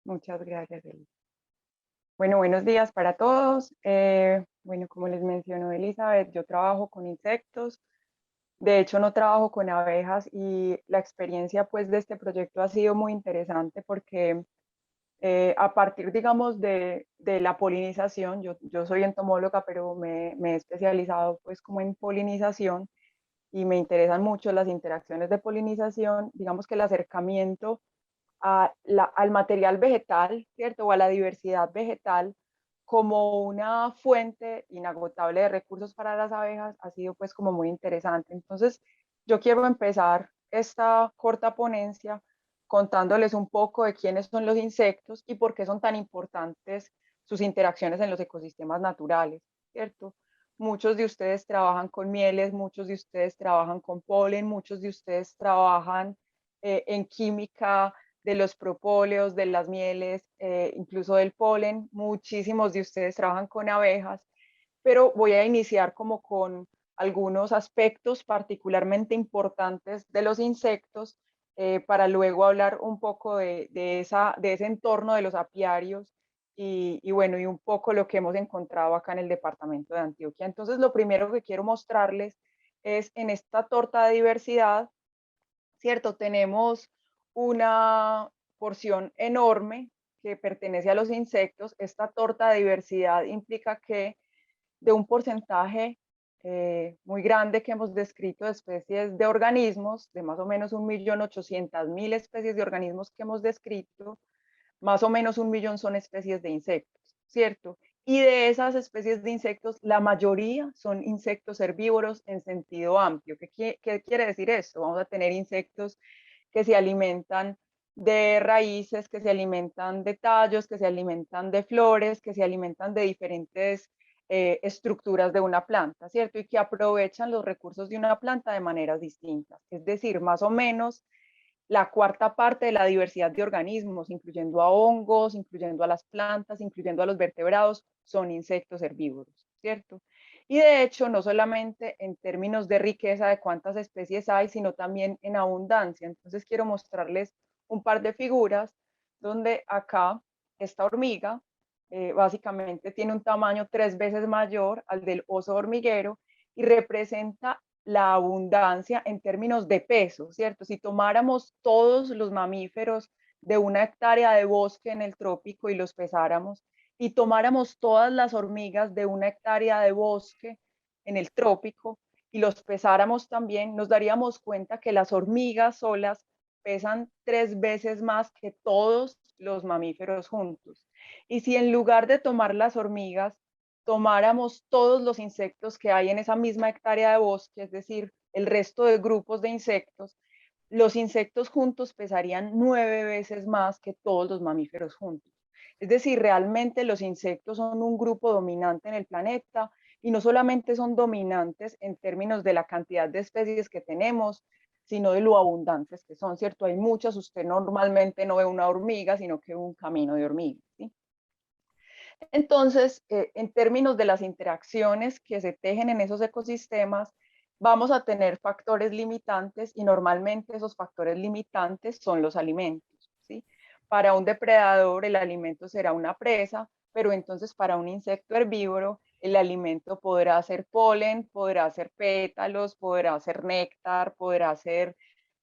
Muchas gracias, Elisa. Bueno, buenos días para todos. Bueno, como les mencionó Elizabeth, yo trabajo con insectos. De hecho, no trabajo con abejas y la experiencia pues de este proyecto ha sido muy interesante porque a partir, digamos, de la polinización, yo soy entomóloga, pero me he especializado pues como en polinización y me interesan mucho las interacciones de polinización, digamos que el acercamiento al material vegetal, ¿cierto? O a la diversidad vegetal como una fuente inagotable de recursos para las abejas ha sido pues como muy interesante. Entonces, yo quiero empezar esta corta ponencia contándoles un poco de quiénes son los insectos y por qué son tan importantes sus interacciones en los ecosistemas naturales, ¿cierto? Muchos de ustedes trabajan con mieles, muchos de ustedes trabajan con polen, muchos de ustedes trabajan en química de los propóleos, de las mieles, incluso del polen. Muchísimos de ustedes trabajan con abejas, pero voy a iniciar como con algunos aspectos particularmente importantes de los insectos para luego hablar un poco de ese entorno de los apiarios y bueno, y un poco lo que hemos encontrado acá en el departamento de Antioquia. Entonces, lo primero que quiero mostrarles es en esta torta de diversidad, ¿cierto? Tenemos una porción enorme que pertenece a los insectos. Esta torta de diversidad implica que de un porcentaje muy grande que hemos descrito de especies de organismos, de más o menos 1.800.000 especies de organismos que hemos descrito, más o menos 1.000.000 son especies de insectos, ¿cierto? Y de esas especies de insectos, la mayoría son insectos herbívoros en sentido amplio. ¿Qué quiere decir esto? Vamos a tener insectos que se alimentan de raíces, que se alimentan de tallos, que se alimentan de flores, que se alimentan de diferentes estructuras de una planta, ¿cierto? Y que aprovechan los recursos de una planta de maneras distintas. Es decir, más o menos la cuarta parte de la diversidad de organismos, incluyendo a hongos, incluyendo a las plantas, incluyendo a los vertebrados, son insectos herbívoros, ¿cierto? Y de hecho, no solamente en términos de riqueza de cuántas especies hay, sino también en abundancia. Entonces quiero mostrarles un par de figuras donde acá esta hormiga básicamente tiene un tamaño 3 veces mayor al del oso hormiguero y representa la abundancia en términos de peso, ¿cierto? Si tomáramos todos los mamíferos de una hectárea de bosque en el trópico y los pesáramos, y tomáramos todas las hormigas de una hectárea de bosque en el trópico y los pesáramos también, nos daríamos cuenta que las hormigas solas pesan 3 veces más que todos los mamíferos juntos. Y si en lugar de tomar las hormigas, tomáramos todos los insectos que hay en esa misma hectárea de bosque, es decir, el resto de grupos de insectos, los insectos juntos pesarían 9 veces más que todos los mamíferos juntos. Es decir, realmente los insectos son un grupo dominante en el planeta y no solamente son dominantes en términos de la cantidad de especies que tenemos, sino de lo abundantes que son, ¿cierto? Hay muchas, usted normalmente no ve una hormiga, sino que un camino de hormigas, ¿sí? Entonces, en términos de las interacciones que se tejen en esos ecosistemas, vamos a tener factores limitantes y normalmente esos factores limitantes son los alimentos, ¿sí? Para un depredador el alimento será una presa, pero entonces para un insecto herbívoro el alimento podrá ser polen, podrá ser pétalos, podrá ser néctar, podrá ser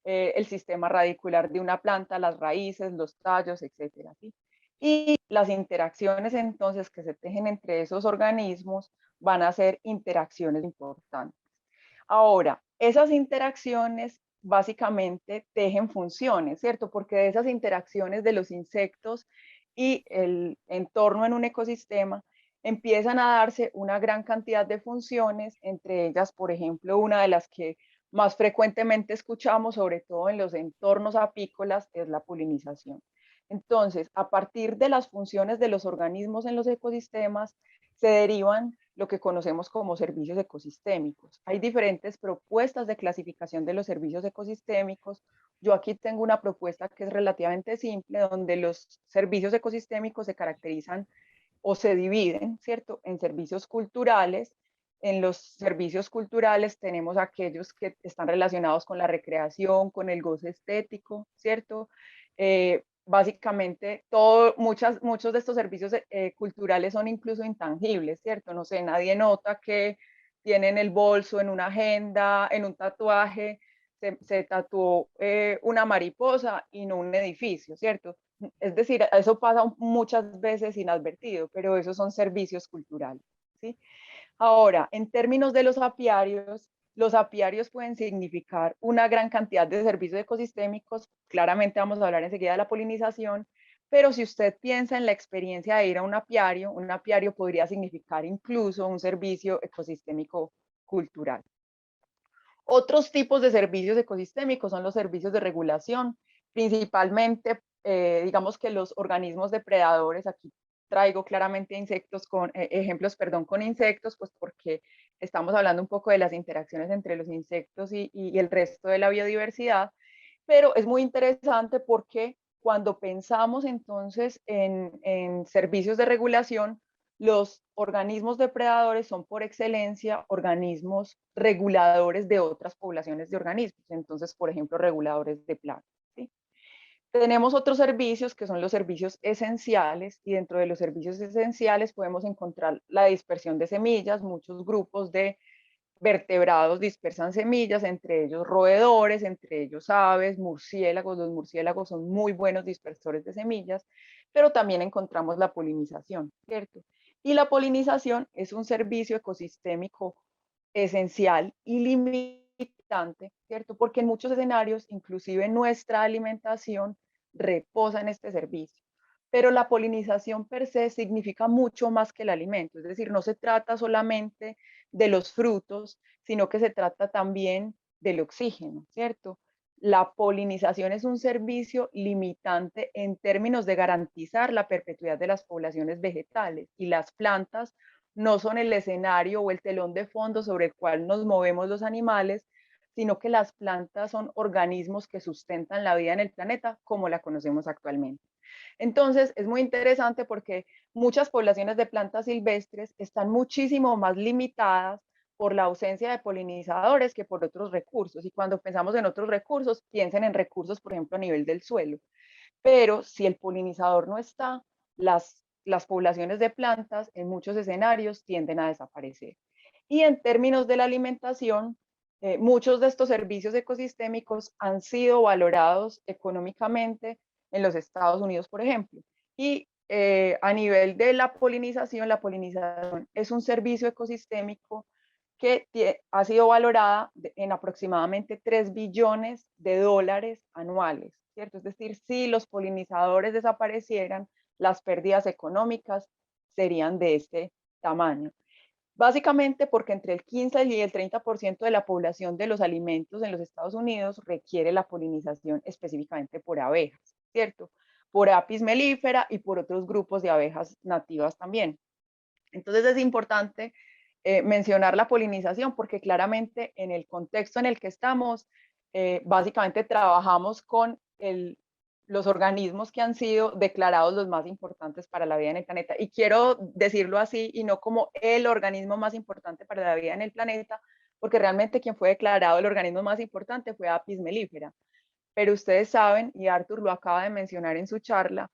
el sistema radicular de una planta, las raíces, los tallos, etcétera, ¿sí? Y las interacciones entonces que se tejen entre esos organismos van a ser interacciones importantes. Ahora, esas interacciones básicamente tejen funciones, ¿cierto? Porque de esas interacciones de los insectos y el entorno en un ecosistema empiezan a darse una gran cantidad de funciones, entre ellas, por ejemplo, una de las que más frecuentemente escuchamos, sobre todo en los entornos apícolas, es la polinización. Entonces, a partir de las funciones de los organismos en los ecosistemas, se derivan lo que conocemos como servicios ecosistémicos. Hay diferentes propuestas de clasificación de los servicios ecosistémicos. Yo aquí tengo una propuesta que es relativamente simple, donde los servicios ecosistémicos se caracterizan o se dividen, ¿cierto?, en servicios culturales. En los servicios culturales tenemos aquellos que están relacionados con la recreación, con el goce estético, ¿cierto? Básicamente, muchos de estos servicios culturales son incluso intangibles, ¿cierto? No sé, nadie nota que tienen el bolso en una agenda, en un tatuaje, se tatuó una mariposa y no un edificio, ¿cierto? Es decir, eso pasa muchas veces inadvertido, pero esos son servicios culturales, ¿sí? Ahora, en términos de los apiarios pueden significar una gran cantidad de servicios ecosistémicos. Claramente vamos a hablar enseguida de la polinización, pero si usted piensa en la experiencia de ir a un apiario podría significar incluso un servicio ecosistémico cultural. Otros tipos de servicios ecosistémicos son los servicios de regulación, principalmente, digamos que los organismos depredadores. Aquí traigo claramente ejemplos, con insectos, pues porque estamos hablando un poco de las interacciones entre los insectos y el resto de la biodiversidad, pero es muy interesante porque cuando pensamos entonces en servicios de regulación, los organismos depredadores son por excelencia organismos reguladores de otras poblaciones de organismos. Entonces, por ejemplo, reguladores de plagas, ¿sí? Tenemos otros servicios que son los servicios esenciales, y dentro de los servicios esenciales podemos encontrar la dispersión de semillas. Muchos grupos de vertebrados dispersan semillas, entre ellos roedores, entre ellos aves, murciélagos. Los murciélagos son muy buenos dispersores de semillas, pero también encontramos la polinización, ¿cierto? Y la polinización es un servicio ecosistémico esencial y limitante, ¿cierto? Porque en muchos escenarios, inclusive nuestra alimentación, reposa en este servicio. Pero la polinización per se significa mucho más que el alimento, es decir, no se trata solamente de los frutos, sino que se trata también del oxígeno, ¿cierto? La polinización es un servicio limitante en términos de garantizar la perpetuidad de las poblaciones vegetales, y las plantas no son el escenario o el telón de fondo sobre el cual nos movemos los animales, sino que las plantas son organismos que sustentan la vida en el planeta como la conocemos actualmente. Entonces, es muy interesante porque muchas poblaciones de plantas silvestres están muchísimo más limitadas por la ausencia de polinizadores que por otros recursos. Y cuando pensamos en otros recursos, piensen en recursos, por ejemplo, a nivel del suelo. Pero si el polinizador no está, las poblaciones de plantas en muchos escenarios tienden a desaparecer. Y en términos de la alimentación, muchos de estos servicios ecosistémicos han sido valorados económicamente en los Estados Unidos, por ejemplo. Y a nivel de la polinización es un servicio ecosistémico que ha sido valorada en aproximadamente 3 billones de dólares anuales, ¿cierto? Es decir, si los polinizadores desaparecieran, las pérdidas económicas serían de este tamaño. Básicamente porque entre el 15 y el 30% de la población de los alimentos en los Estados Unidos requiere la polinización específicamente por abejas, ¿cierto? Por Apis mellifera y por otros grupos de abejas nativas también. Entonces es importante mencionar la polinización porque claramente en el contexto en el que estamos, básicamente trabajamos con los organismos que han sido declarados los más importantes para la vida en el planeta. Y quiero decirlo así y no como el organismo más importante para la vida en el planeta, porque realmente quien fue declarado el organismo más importante fue Apis mellifera. Pero ustedes saben, y Arthur lo acaba de mencionar en su charla,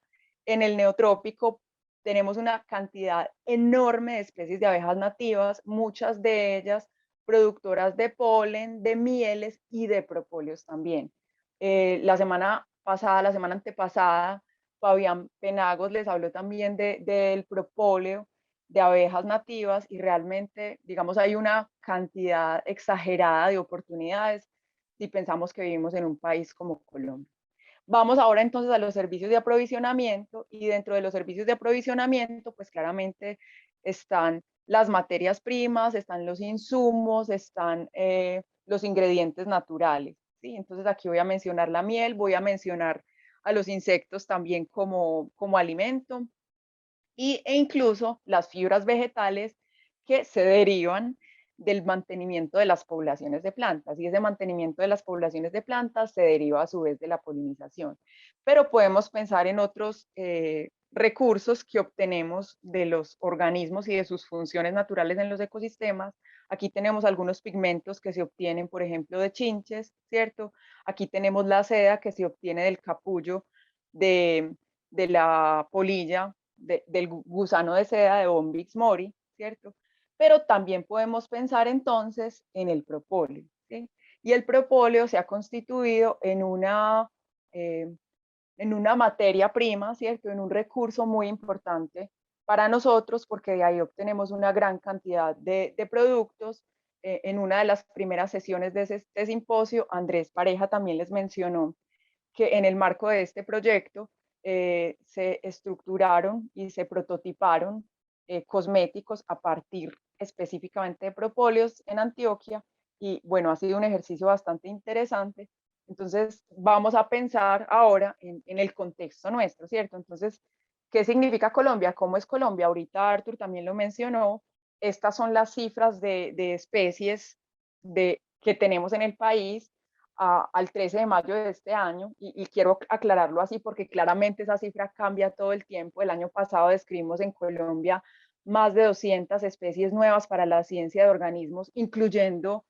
en el neotrópico tenemos una cantidad enorme de especies de abejas nativas, muchas de ellas productoras de polen, de mieles y de propóleos también. La semana pasada, la semana antepasada, Fabián Penagos les habló también del propóleo de abejas nativas y realmente, digamos, hay una cantidad exagerada de oportunidades si pensamos que vivimos en un país como Colombia. Vamos ahora entonces a los servicios de aprovisionamiento y dentro de los servicios de aprovisionamiento, pues claramente están las materias primas, están los insumos, están los ingredientes naturales, ¿sí? Entonces aquí voy a mencionar la miel, voy a mencionar a los insectos también como alimento e incluso las fibras vegetales que se derivan del mantenimiento de las poblaciones de plantas y ese mantenimiento de las poblaciones de plantas se deriva a su vez de la polinización. Pero podemos pensar en otros recursos que obtenemos de los organismos y de sus funciones naturales en los ecosistemas. Aquí tenemos algunos pigmentos que se obtienen, por ejemplo, de chinches, ¿cierto? Aquí tenemos la seda que se obtiene del capullo de la polilla del gusano de seda de Bombyx mori, ¿cierto? Pero también podemos pensar entonces en el propóleo, ¿sí? Y el propóleo se ha constituido en una materia prima, ¿cierto? En un recurso muy importante para nosotros porque de ahí obtenemos una gran cantidad de productos. En una de las primeras sesiones de este simposio, Andrés Pareja también les mencionó que en el marco de este proyecto se estructuraron y se prototiparon cosméticos a partir específicamente de propóleos en Antioquia y bueno, ha sido un ejercicio bastante interesante. Entonces vamos a pensar ahora en el contexto nuestro, ¿cierto? Entonces, ¿qué significa Colombia? ¿Cómo es Colombia? Ahorita Arthur también lo mencionó. Estas son las cifras de especies que tenemos en el país al 13 de mayo de este año, y quiero aclararlo así porque claramente esa cifra cambia todo el tiempo. El año pasado describimos en Colombia más de 200 especies nuevas para la ciencia de organismos, incluyendo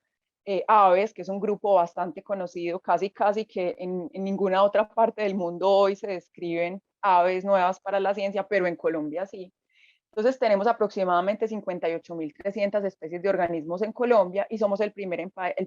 aves, que es un grupo bastante conocido, casi que en ninguna otra parte del mundo hoy se describen aves nuevas para la ciencia, pero en Colombia sí. Entonces tenemos aproximadamente 58.300 especies de organismos en Colombia y somos el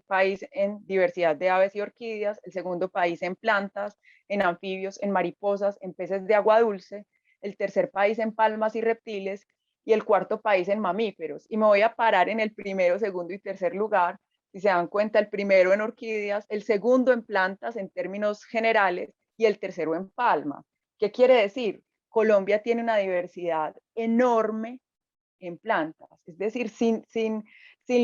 país en diversidad de aves y orquídeas, el segundo país en plantas, en anfibios, en mariposas, en peces de agua dulce, el tercer país en palmas y reptiles y el cuarto país en mamíferos. Y me voy a parar en el primero, segundo y tercer lugar. Si se dan cuenta, el primero en orquídeas, el segundo en plantas en términos generales y el tercero en palmas. ¿Qué quiere decir? Colombia tiene una diversidad enorme en plantas, es decir, sin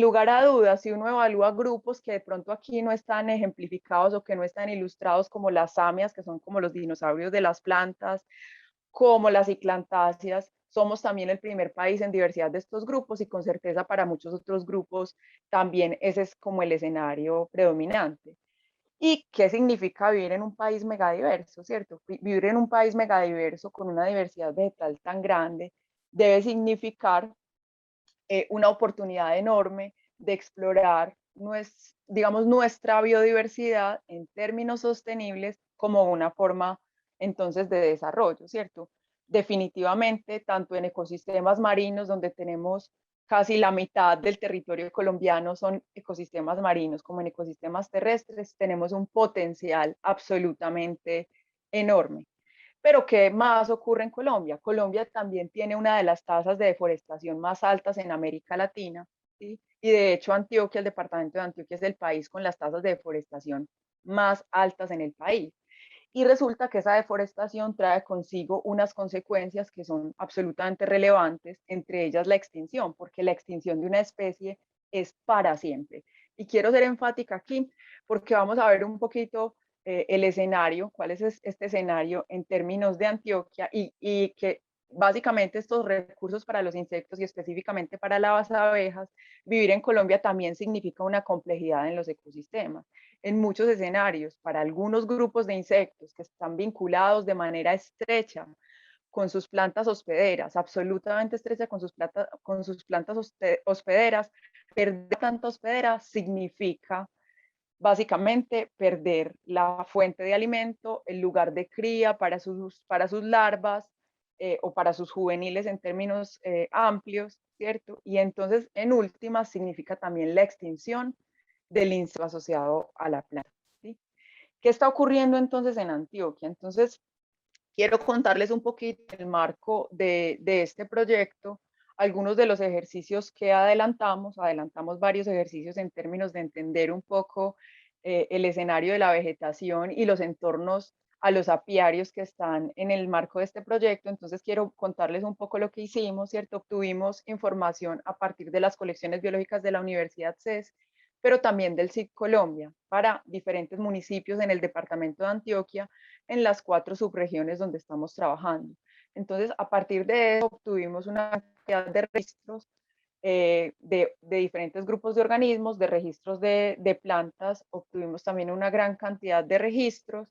lugar a dudas, si uno evalúa grupos que de pronto aquí no están ejemplificados o que no están ilustrados como las samias, que son como los dinosaurios de las plantas, como las ciclantáceas, somos también el primer país en diversidad de estos grupos y con certeza para muchos otros grupos también ese es como el escenario predominante. ¿Y qué significa vivir en un país megadiverso, cierto? Vivir en un país megadiverso con una diversidad vegetal tan grande debe significar una oportunidad enorme de explorar digamos, nuestra biodiversidad en términos sostenibles como una forma entonces de desarrollo, ¿cierto? Definitivamente, tanto en ecosistemas marinos donde tenemos casi la mitad del territorio colombiano son ecosistemas marinos, como en ecosistemas terrestres, tenemos un potencial absolutamente enorme. Pero ¿qué más ocurre en Colombia? Colombia también tiene una de las tasas de deforestación más altas en América Latina, ¿sí? Y de hecho Antioquia, el departamento de Antioquia es el país con las tasas de deforestación más altas en el país. Y resulta que esa deforestación trae consigo unas consecuencias que son absolutamente relevantes, entre ellas la extinción, porque la extinción de una especie es para siempre. Y quiero ser enfática aquí porque vamos a ver un poquito el escenario, cuál es este escenario en términos de Antioquia y que básicamente estos recursos para los insectos y específicamente para las abejas, vivir en Colombia también significa una complejidad en los ecosistemas en muchos escenarios para algunos grupos de insectos que están vinculados de manera estrecha con sus plantas hospederas, absolutamente estrecha con sus plantas hospederas. Perder planta hospedera significa básicamente perder la fuente de alimento, el lugar de cría para sus larvas, o para sus juveniles en términos amplios, ¿cierto? Y entonces, en últimas, significa también la extinción del insecto asociado a la planta, ¿sí? ¿Qué está ocurriendo entonces en Antioquia? Entonces, quiero contarles un poquito el marco de este proyecto, algunos de los ejercicios que adelantamos varios ejercicios en términos de entender un poco el escenario de la vegetación y los entornos a los apiarios que están en el marco de este proyecto. Entonces quiero contarles un poco lo que hicimos, ¿cierto? Obtuvimos información a partir de las colecciones biológicas de la Universidad CES, pero también del CIC Colombia, para diferentes municipios en el departamento de Antioquia, en las 4 subregiones donde estamos trabajando. Entonces, a partir de eso, obtuvimos una cantidad de registros de diferentes grupos de organismos, de registros de plantas, obtuvimos también una gran cantidad de registros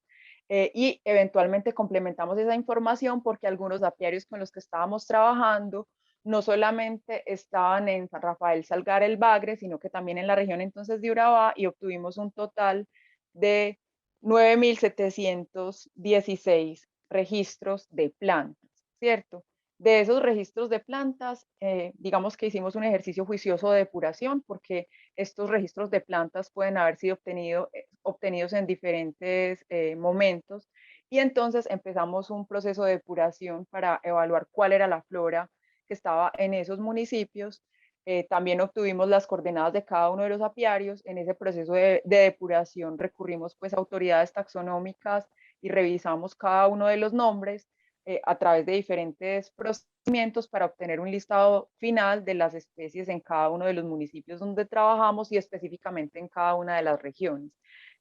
y eventualmente complementamos esa información porque algunos apiarios con los que estábamos trabajando no solamente estaban en San Rafael Salgar el Bagre, sino que también en la región entonces de Urabá, y obtuvimos un total de 9.716 registros de plantas, ¿cierto? De esos registros de plantas, digamos que hicimos un ejercicio juicioso de depuración porque estos registros de plantas pueden haber sido obtenidos en diferentes momentos, y entonces empezamos un proceso de depuración para evaluar cuál era la flora que estaba en esos municipios. También obtuvimos las coordenadas de cada uno de los apiarios. En ese proceso de depuración recurrimos pues a autoridades taxonómicas y revisamos cada uno de los nombres a través de diferentes procedimientos para obtener un listado final de las especies en cada uno de los municipios donde trabajamos y específicamente en cada una de las regiones.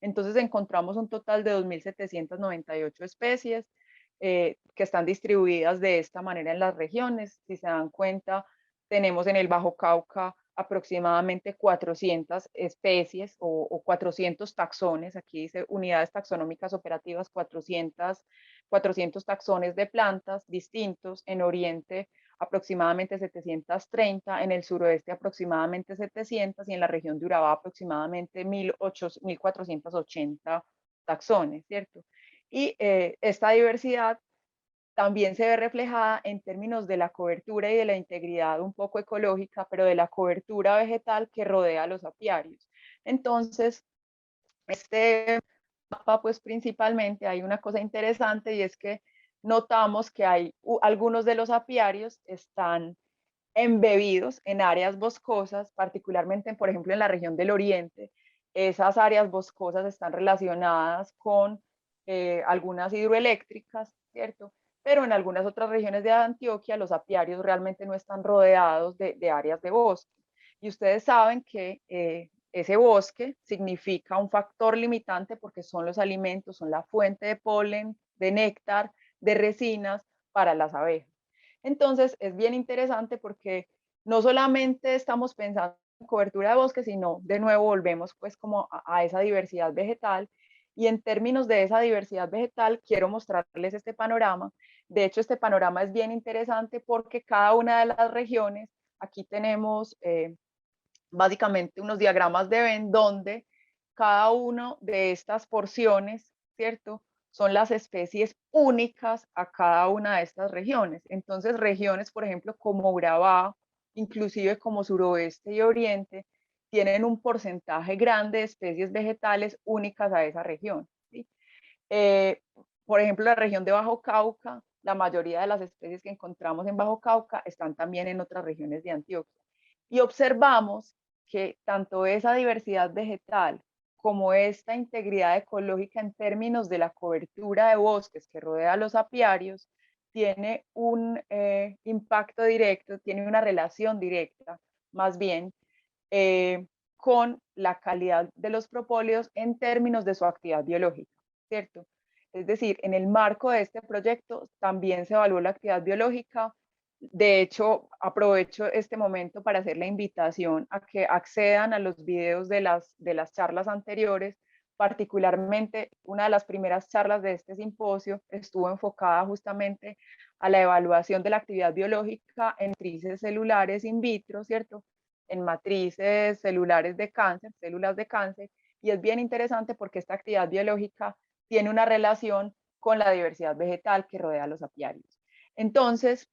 Entonces encontramos un total de 2.798 especies que están distribuidas de esta manera en las regiones. Si se dan cuenta, tenemos en el Bajo Cauca aproximadamente 400 especies o 400 taxones, aquí dice unidades taxonómicas operativas, 400 taxones de plantas distintos. En Oriente aproximadamente 730, en el suroeste aproximadamente 700 y en la región de Urabá aproximadamente 1.480 taxones, ¿cierto? Y esta diversidad también se ve reflejada en términos de la cobertura y de la integridad un poco ecológica, pero de la cobertura vegetal que rodea a los apiarios. Entonces, este mapa, pues principalmente hay una cosa interesante, y es que notamos que hay algunos de los apiarios están embebidos en áreas boscosas, particularmente, por ejemplo, en la región del Oriente. Esas áreas boscosas están relacionadas con algunas hidroeléctricas, ¿cierto? Pero en algunas otras regiones de Antioquia los apiarios realmente no están rodeados de áreas de bosque. Y ustedes saben que ese bosque significa un factor limitante porque son los alimentos, son la fuente de polen, de néctar, de resinas para las abejas. Entonces es bien interesante porque no solamente estamos pensando en cobertura de bosque, sino de nuevo volvemos pues como a esa diversidad vegetal. Y en términos de esa diversidad vegetal, quiero mostrarles este panorama. De hecho, este panorama es bien interesante porque cada una de las regiones, aquí tenemos básicamente unos diagramas de Venn donde cada una de estas porciones, ¿cierto? Son las especies únicas a cada una de estas regiones. Entonces, regiones, por ejemplo, como Urabá, inclusive como Suroeste y Oriente, tienen un porcentaje grande de especies vegetales únicas a esa región, ¿sí? Por ejemplo, la región de Bajo Cauca, la mayoría de las especies que encontramos en Bajo Cauca están también en otras regiones de Antioquia. Y observamos que tanto esa diversidad vegetal como esta integridad ecológica en términos de la cobertura de bosques que rodea a los apiarios tiene un impacto directo, tiene una relación directa, más bien, con la calidad de los propóleos en términos de su actividad biológica, ¿cierto? Es decir, en el marco de este proyecto también se evaluó la actividad biológica. De hecho, aprovecho este momento para hacer la invitación a que accedan a los videos de las charlas anteriores. Particularmente, una de las primeras charlas de este simposio estuvo enfocada justamente a la evaluación de la actividad biológica en matrices celulares in vitro, ¿cierto? En matrices celulares de cáncer, células de cáncer, y es bien interesante porque esta actividad biológica tiene una relación con la diversidad vegetal que rodea a los apiarios. Entonces,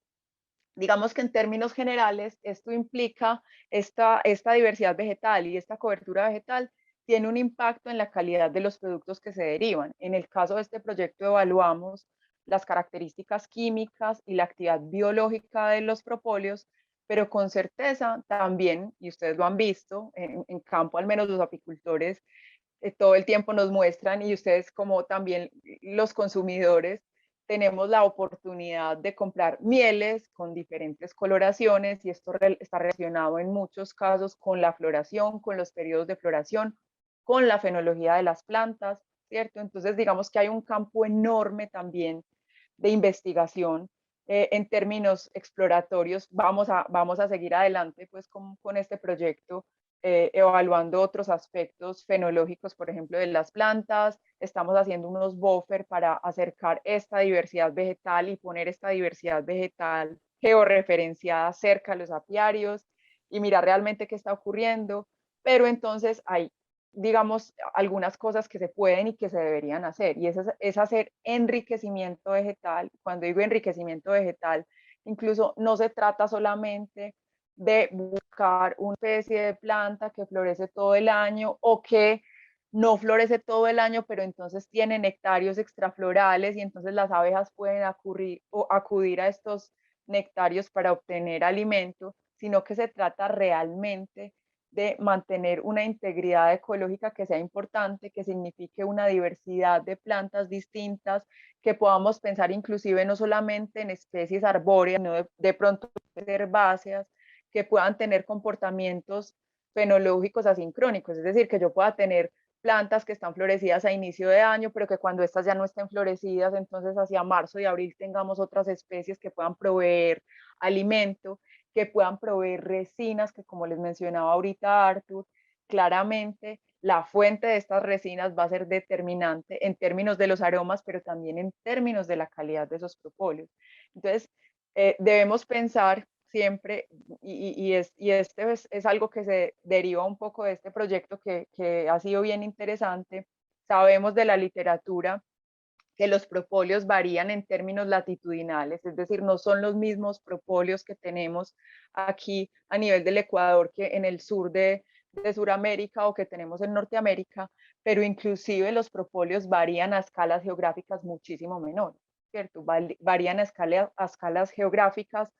digamos que en términos generales, esto implica esta diversidad vegetal y esta cobertura vegetal tiene un impacto en la calidad de los productos que se derivan. En el caso de este proyecto evaluamos las características químicas y la actividad biológica de los propóleos, pero con certeza también, y ustedes lo han visto en campo, al menos los apicultores todo el tiempo nos muestran y ustedes como también los consumidores tenemos la oportunidad de comprar mieles con diferentes coloraciones y esto está relacionado en muchos casos con la floración, con los periodos de floración, con la fenología de las plantas, ¿cierto? Entonces digamos que hay un campo enorme también de investigación en términos exploratorios. Vamos a seguir adelante pues con este proyecto evaluando otros aspectos fenológicos, por ejemplo, de las plantas. Estamos haciendo unos buffer para acercar esta diversidad vegetal y poner esta diversidad vegetal georreferenciada cerca a los apiarios y mirar realmente qué está ocurriendo. Pero entonces hay, digamos, algunas cosas que se pueden y que se deberían hacer, y es hacer enriquecimiento vegetal. Cuando digo enriquecimiento vegetal, incluso no se trata solamente de buscar una especie de planta que florece todo el año o que no florece todo el año, pero entonces tiene nectarios extraflorales y entonces las abejas pueden acudir a estos nectarios para obtener alimento, sino que se trata realmente de mantener una integridad ecológica que sea importante, que signifique una diversidad de plantas distintas, que podamos pensar inclusive no solamente en especies arbóreas, sino de pronto herbáceas, que puedan tener comportamientos fenológicos asincrónicos, es decir, que yo pueda tener plantas que están florecidas a inicio de año, pero que cuando estas ya no estén florecidas, entonces hacia marzo y abril tengamos otras especies que puedan proveer alimento, que puedan proveer resinas, que como les mencionaba ahorita Arthur, claramente la fuente de estas resinas va a ser determinante en términos de los aromas, pero también en términos de la calidad de esos propóleos. Entonces, debemos pensar siempre, y este es algo que se deriva un poco de este proyecto que ha sido bien interesante. Sabemos de la literatura que los propóleos varían en términos latitudinales, es decir, no son los mismos propóleos que tenemos aquí a nivel del Ecuador que en el sur de Sudamérica o que tenemos en Norteamérica, pero inclusive los propóleos varían a escalas geográficas muchísimo menores, ¿cierto? Varían a escalas geográficas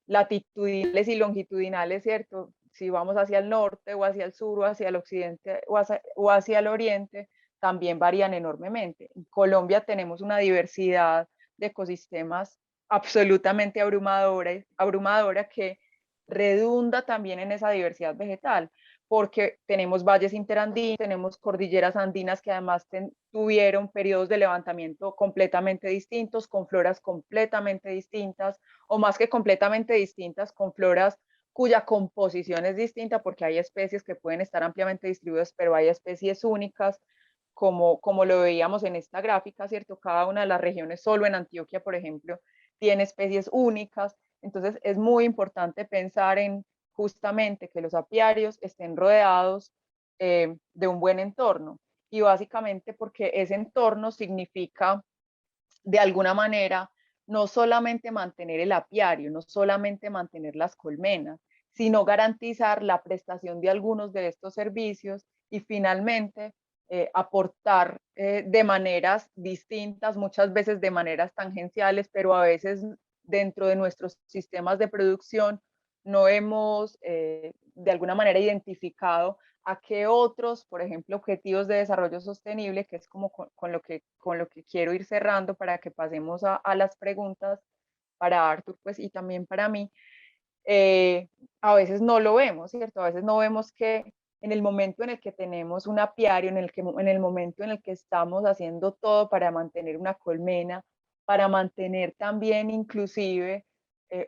latitudinales y longitudinales, ¿cierto? Si vamos hacia el norte o hacia el sur o hacia el occidente o hacia el oriente, también varían enormemente. En Colombia tenemos una diversidad de ecosistemas absolutamente abrumadora que redunda también en esa diversidad vegetal, porque tenemos valles interandinos, tenemos cordilleras andinas que además tuvieron periodos de levantamiento completamente distintos, con floras completamente distintas, o más que completamente distintas, con floras cuya composición es distinta, porque hay especies que pueden estar ampliamente distribuidas, pero hay especies únicas, como lo veíamos en esta gráfica, ¿cierto? Cada una de las regiones, solo en Antioquia, por ejemplo, tiene especies únicas. Entonces, es muy importante pensar en justamente que los apiarios estén rodeados de un buen entorno. Y básicamente porque ese entorno significa, de alguna manera, no solamente mantener el apiario, no solamente mantener las colmenas, sino garantizar la prestación de algunos de estos servicios y finalmente aportar de maneras distintas, muchas veces de maneras tangenciales, pero a veces dentro de nuestros sistemas de producción no hemos de alguna manera identificado a qué otros, por ejemplo, objetivos de desarrollo sostenible, que es como con lo que quiero ir cerrando para que pasemos a las preguntas para Arthur pues, y también para mí, a veces no lo vemos, ¿cierto? A veces no vemos que en el momento en el que tenemos un apiario, en el momento en el que estamos haciendo todo para mantener una colmena, para mantener también inclusive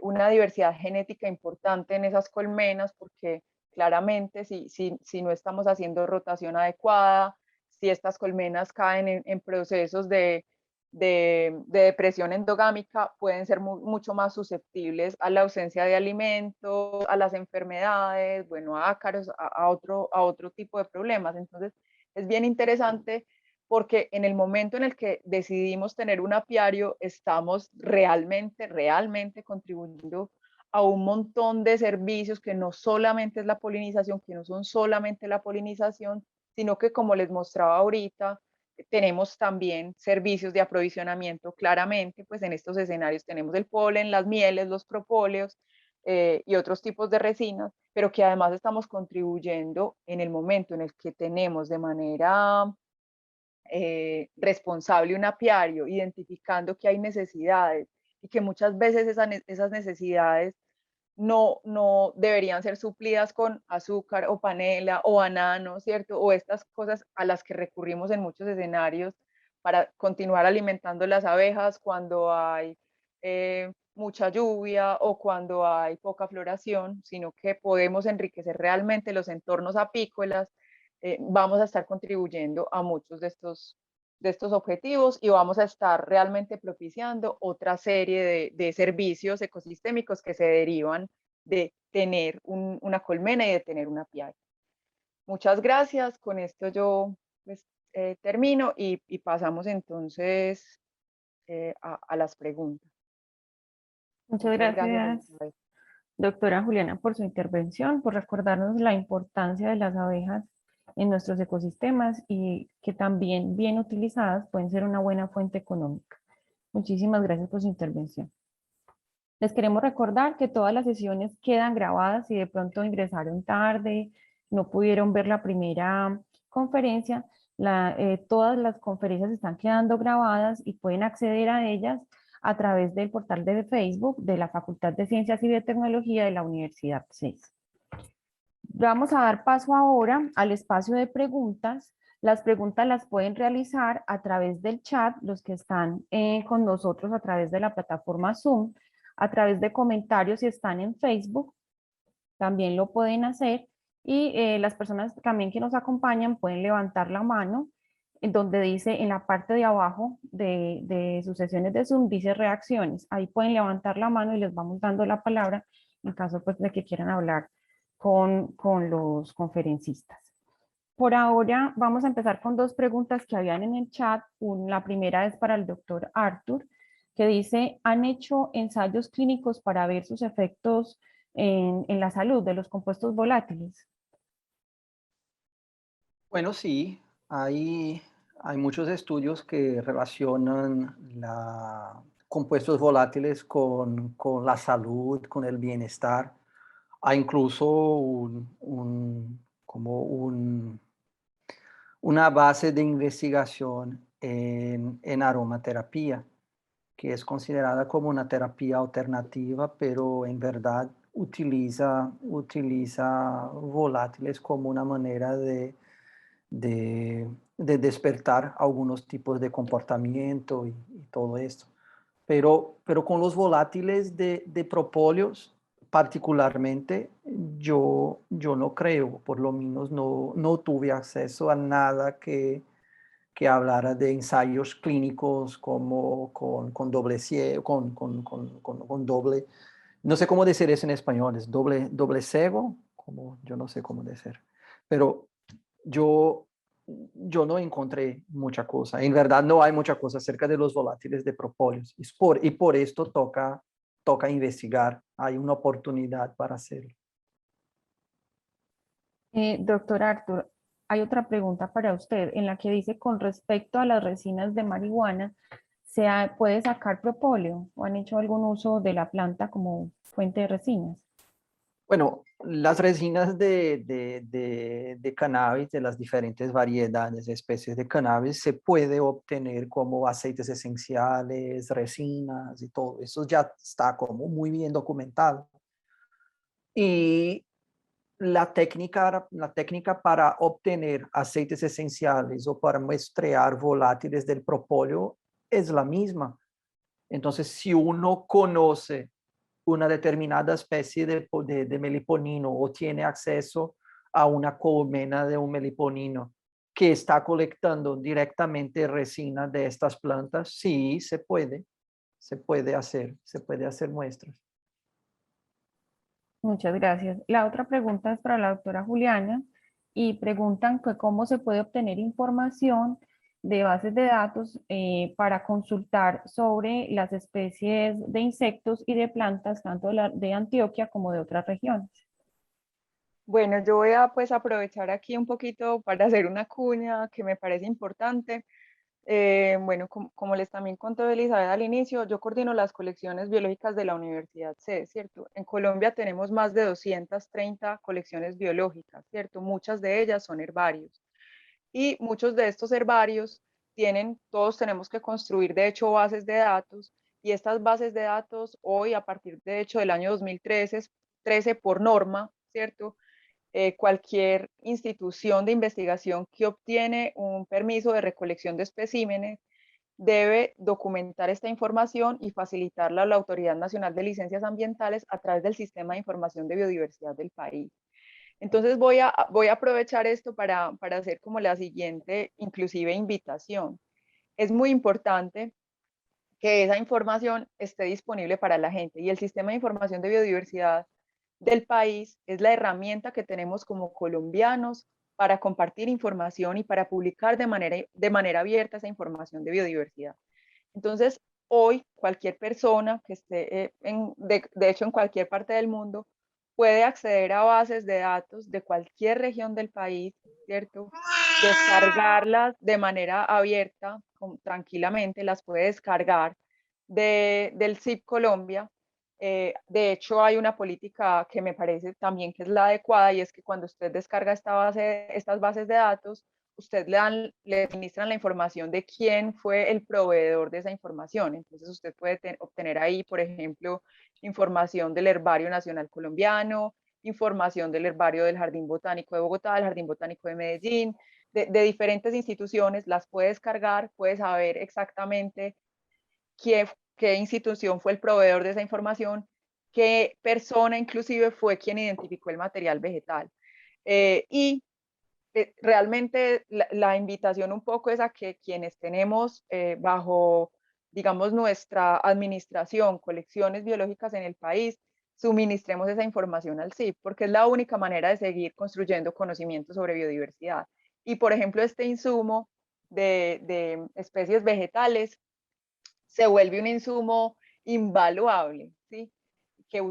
una diversidad genética importante en esas colmenas, porque claramente si no estamos haciendo rotación adecuada, si estas colmenas caen en procesos de depresión endogámica, pueden ser mucho más susceptibles a la ausencia de alimentos, a las enfermedades, bueno, a ácaros, a otro tipo de problemas. Entonces, es bien interesante porque en el momento en el que decidimos tener un apiario, estamos realmente contribuyendo a un montón de servicios que no solamente es la polinización, que no son solamente la polinización, sino que, como les mostraba ahorita, tenemos también servicios de aprovisionamiento. Claramente, pues en estos escenarios tenemos el polen, las mieles, los propóleos y otros tipos de resinas, pero que además estamos contribuyendo en el momento en el que tenemos de manera responsable un apiario, identificando que hay necesidades y que muchas veces esas necesidades no deberían ser suplidas con azúcar o panela o banano, ¿cierto? O estas cosas a las que recurrimos en muchos escenarios para continuar alimentando las abejas cuando hay mucha lluvia o cuando hay poca floración, sino que podemos enriquecer realmente los entornos apícolas. Vamos a estar contribuyendo a muchos de estos objetivos y vamos a estar realmente propiciando otra serie de servicios ecosistémicos que se derivan de tener una colmena y de tener una apiario. Muchas gracias. Con esto yo pues, termino y pasamos entonces a las preguntas. Muchas Gracias, gracias, Elizabeth. doctora Juliana, por su intervención, por recordarnos la importancia de las abejas en nuestros ecosistemas y que también bien utilizadas pueden ser una buena fuente económica. Muchísimas gracias por su intervención. Les queremos recordar que todas las sesiones quedan grabadas. Si de pronto ingresaron tarde, no pudieron ver la primera conferencia, todas las conferencias están quedando grabadas y pueden acceder a ellas a través del portal de Facebook de la Facultad de Ciencias y Biotecnología de la Universidad CES. Vamos a dar paso ahora al espacio de preguntas. Las preguntas las pueden realizar a través del chat, los que están con nosotros a través de la plataforma Zoom, a través de comentarios si están en Facebook, también lo pueden hacer, y las personas también que nos acompañan pueden levantar la mano, en donde dice en la parte de abajo de sus sesiones de Zoom, dice reacciones. Ahí pueden levantar la mano y les vamos dando la palabra en caso pues, de que quieran hablar con los conferencistas. Por ahora vamos a empezar con dos preguntas que habían en el chat. La primera es para el doctor Arthur, que dice, ¿han hecho ensayos clínicos para ver sus efectos en la salud de los compuestos volátiles? Bueno, sí, hay muchos estudios que relacionan compuestos volátiles con la salud, con el bienestar. Hay incluso una base de investigación en aromaterapia, que es considerada como una terapia alternativa, pero en verdad utiliza volátiles como una manera de, de despertar algunos tipos de comportamiento y todo esto. Pero con los volátiles de propóleos, particularmente, yo no creo, por lo menos no tuve acceso a nada que hablara de ensayos clínicos como con doble ciego, con doble, no sé cómo decir eso en español, es doble ciego, como yo no sé cómo decir, pero yo, yo no encontré mucha cosa. En verdad no hay mucha cosa acerca de los volátiles de propóleos. Y por esto toca investigar. Hay una oportunidad para hacerlo. Doctor Arthur, hay otra pregunta para usted en la que dice con respecto a las resinas de marihuana, ¿puede sacar propóleo o han hecho algún uso de la planta como fuente de resinas? Bueno, las resinas de cannabis, de las diferentes variedades, especies de cannabis, se puede obtener como aceites esenciales, resinas y todo. Eso ya está como muy bien documentado. Y la técnica para obtener aceites esenciales o para muestrear volátiles del propóleo es la misma. Entonces, si uno conoce una determinada especie de meliponino o tiene acceso a una colmena de un meliponino que está colectando directamente resina de estas plantas, sí, se puede hacer muestras. Muchas gracias. La otra pregunta es para la doctora Juliana y preguntan que cómo se puede obtener información de bases de datos para consultar sobre las especies de insectos y de plantas, tanto de Antioquia como de otras regiones. Bueno, yo voy a pues aprovechar aquí un poquito para hacer una cuña que me parece importante. Bueno, como les también contó Elizabeth al inicio, yo coordino las colecciones biológicas de la Universidad C, ¿cierto? En Colombia tenemos más de 230 colecciones biológicas, ¿cierto? Muchas de ellas son herbarios. Y muchos de estos herbarios todos tenemos que construir, de hecho, bases de datos. Y estas bases de datos hoy, a partir, de hecho, del año 2013 por norma, ¿cierto? Cualquier institución de investigación que obtiene un permiso de recolección de especímenes debe documentar esta información y facilitarla a la Autoridad Nacional de Licencias Ambientales a través del Sistema de Información de Biodiversidad del país. Entonces voy a aprovechar esto para hacer como la siguiente, inclusive invitación. Es muy importante que esa información esté disponible para la gente y el Sistema de Información de Biodiversidad del país es la herramienta que tenemos como colombianos para compartir información y para publicar de manera abierta esa información de biodiversidad. Entonces, hoy cualquier persona que esté, de hecho, en cualquier parte del mundo, puede acceder a bases de datos de cualquier región del país, ¿cierto? Descargarlas de manera abierta, tranquilamente, las puede descargar del CIP Colombia. De hecho, hay una política que me parece también que es la adecuada y es que cuando usted descarga estas bases de datos, usted le administran la información de quién fue el proveedor de esa información. Entonces usted puede obtener ahí, por ejemplo, información del Herbario Nacional Colombiano, información del Herbario del Jardín Botánico de Bogotá, del Jardín Botánico de Medellín, de diferentes instituciones, las puede descargar, puede saber exactamente qué institución fue el proveedor de esa información, qué persona inclusive fue quien identificó el material vegetal. Y realmente la invitación un poco es a que quienes tenemos bajo, digamos, nuestra administración, colecciones biológicas en el país, suministremos esa información al CIP, porque es la única manera de seguir construyendo conocimiento sobre biodiversidad. Y, por ejemplo, este insumo de especies vegetales se vuelve un insumo invaluable, ¿sí?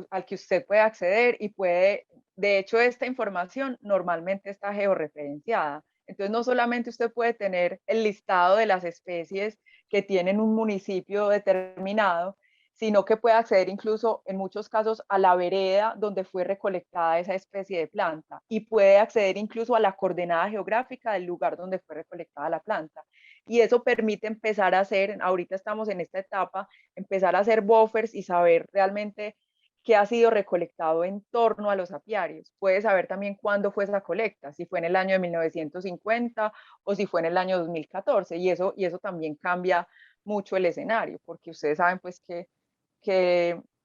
Al que usted puede acceder y puede, de hecho, esta información normalmente está georreferenciada. Entonces, no solamente usted puede tener el listado de las especies que tienen un municipio determinado, sino que puede acceder incluso en muchos casos a la vereda donde fue recolectada esa especie de planta y puede acceder incluso a la coordenada geográfica del lugar donde fue recolectada la planta. Y eso permite empezar a hacer, ahorita estamos en esta etapa, empezar a hacer buffers y saber realmente qué ha sido recolectado en torno a los apiarios. Puede saber también cuándo fue esa colecta, si fue en el año de 1950 o si fue en el año 2014. Y eso también cambia mucho el escenario, porque ustedes saben pues que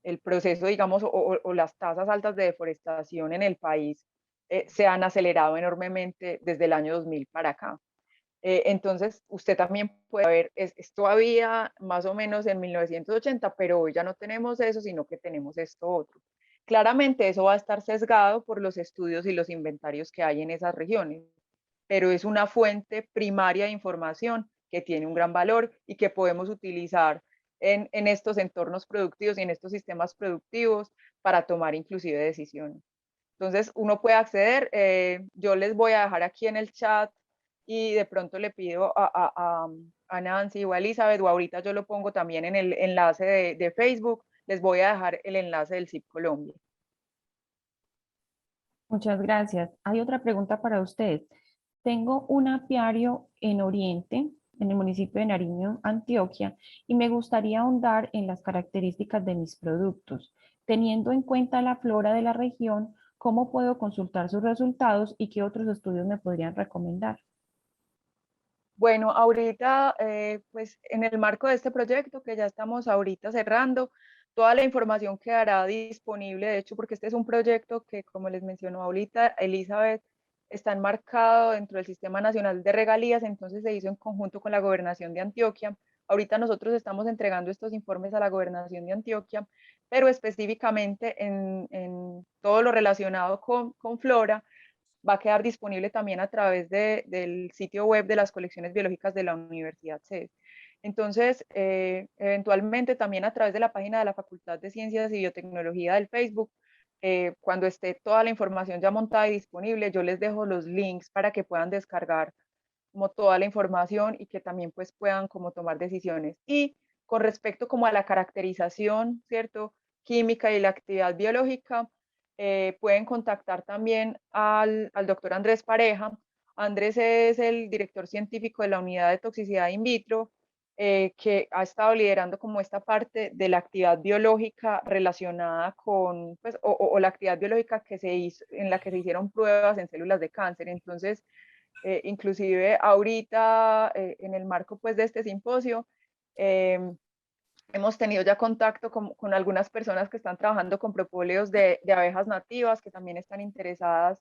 el proceso, digamos, o las tasas altas de deforestación en el país se han acelerado enormemente desde el año 2000 para acá. Entonces, usted también puede ver, es todavía más o menos en 1980, pero hoy ya no tenemos eso, sino que tenemos esto otro. Claramente eso va a estar sesgado por los estudios y los inventarios que hay en esas regiones, pero es una fuente primaria de información que tiene un gran valor y que podemos utilizar en estos entornos productivos y en estos sistemas productivos para tomar inclusive decisiones. Entonces, uno puede acceder, yo les voy a dejar aquí en el chat y de pronto le pido a Nancy o a Elizabeth, o ahorita yo lo pongo también en el enlace de Facebook, les voy a dejar el enlace del CIP Colombia. Muchas gracias. Hay otra pregunta para usted. Tengo un apiario en Oriente, en el municipio de Nariño, Antioquia, y me gustaría ahondar en las características de mis productos. Teniendo en cuenta la flora de la región, ¿cómo puedo consultar sus resultados y qué otros estudios me podrían recomendar? Bueno, ahorita, pues en el marco de este proyecto que ya estamos ahorita cerrando, toda la información quedará disponible, de hecho, porque este es un proyecto que, como les mencionó ahorita Elizabeth, está enmarcado dentro del Sistema Nacional de Regalías, entonces se hizo en conjunto con la Gobernación de Antioquia. Ahorita nosotros estamos entregando estos informes a la Gobernación de Antioquia, pero específicamente en todo lo relacionado con flora, va a quedar disponible también a través del sitio web de las colecciones biológicas de la Universidad CES. Entonces, eventualmente también a través de la página de la Facultad de Ciencias y Biotecnología del Facebook, cuando esté toda la información ya montada y disponible, yo les dejo los links para que puedan descargar como toda la información y que también pues puedan como tomar decisiones. Y con respecto como a la caracterización, ¿cierto? Química y la actividad biológica, pueden contactar también al doctor Andrés Pareja. Andrés es el director científico de la unidad de toxicidad in vitro, que ha estado liderando como esta parte de la actividad biológica relacionada con, pues, o la actividad biológica que se hizo, en la que se hicieron pruebas en células de cáncer. Entonces, inclusive ahorita, en el marco pues de este simposio, hemos tenido ya contacto con algunas personas que están trabajando con propóleos de abejas nativas, que también están interesadas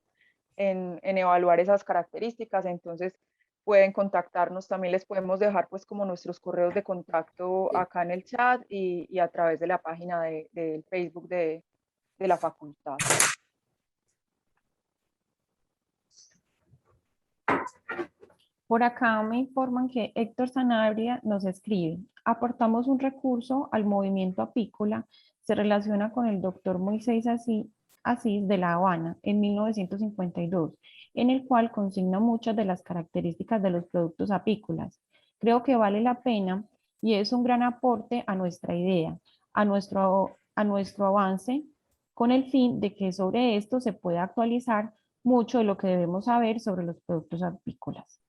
en evaluar esas características. Entonces pueden contactarnos, también les podemos dejar pues como nuestros correos de contacto acá en el chat y a través de la página del Facebook de la facultad. Por acá me informan que Héctor Sanabria nos escribe: aportamos un recurso al movimiento apícola, se relaciona con el doctor Moisés Asís de La Habana en 1952, en el cual consigna muchas de las características de los productos apícolas. Creo que vale la pena y es un gran aporte a nuestra idea, a nuestro avance, con el fin de que sobre esto se pueda actualizar mucho de lo que debemos saber sobre los productos apícolas.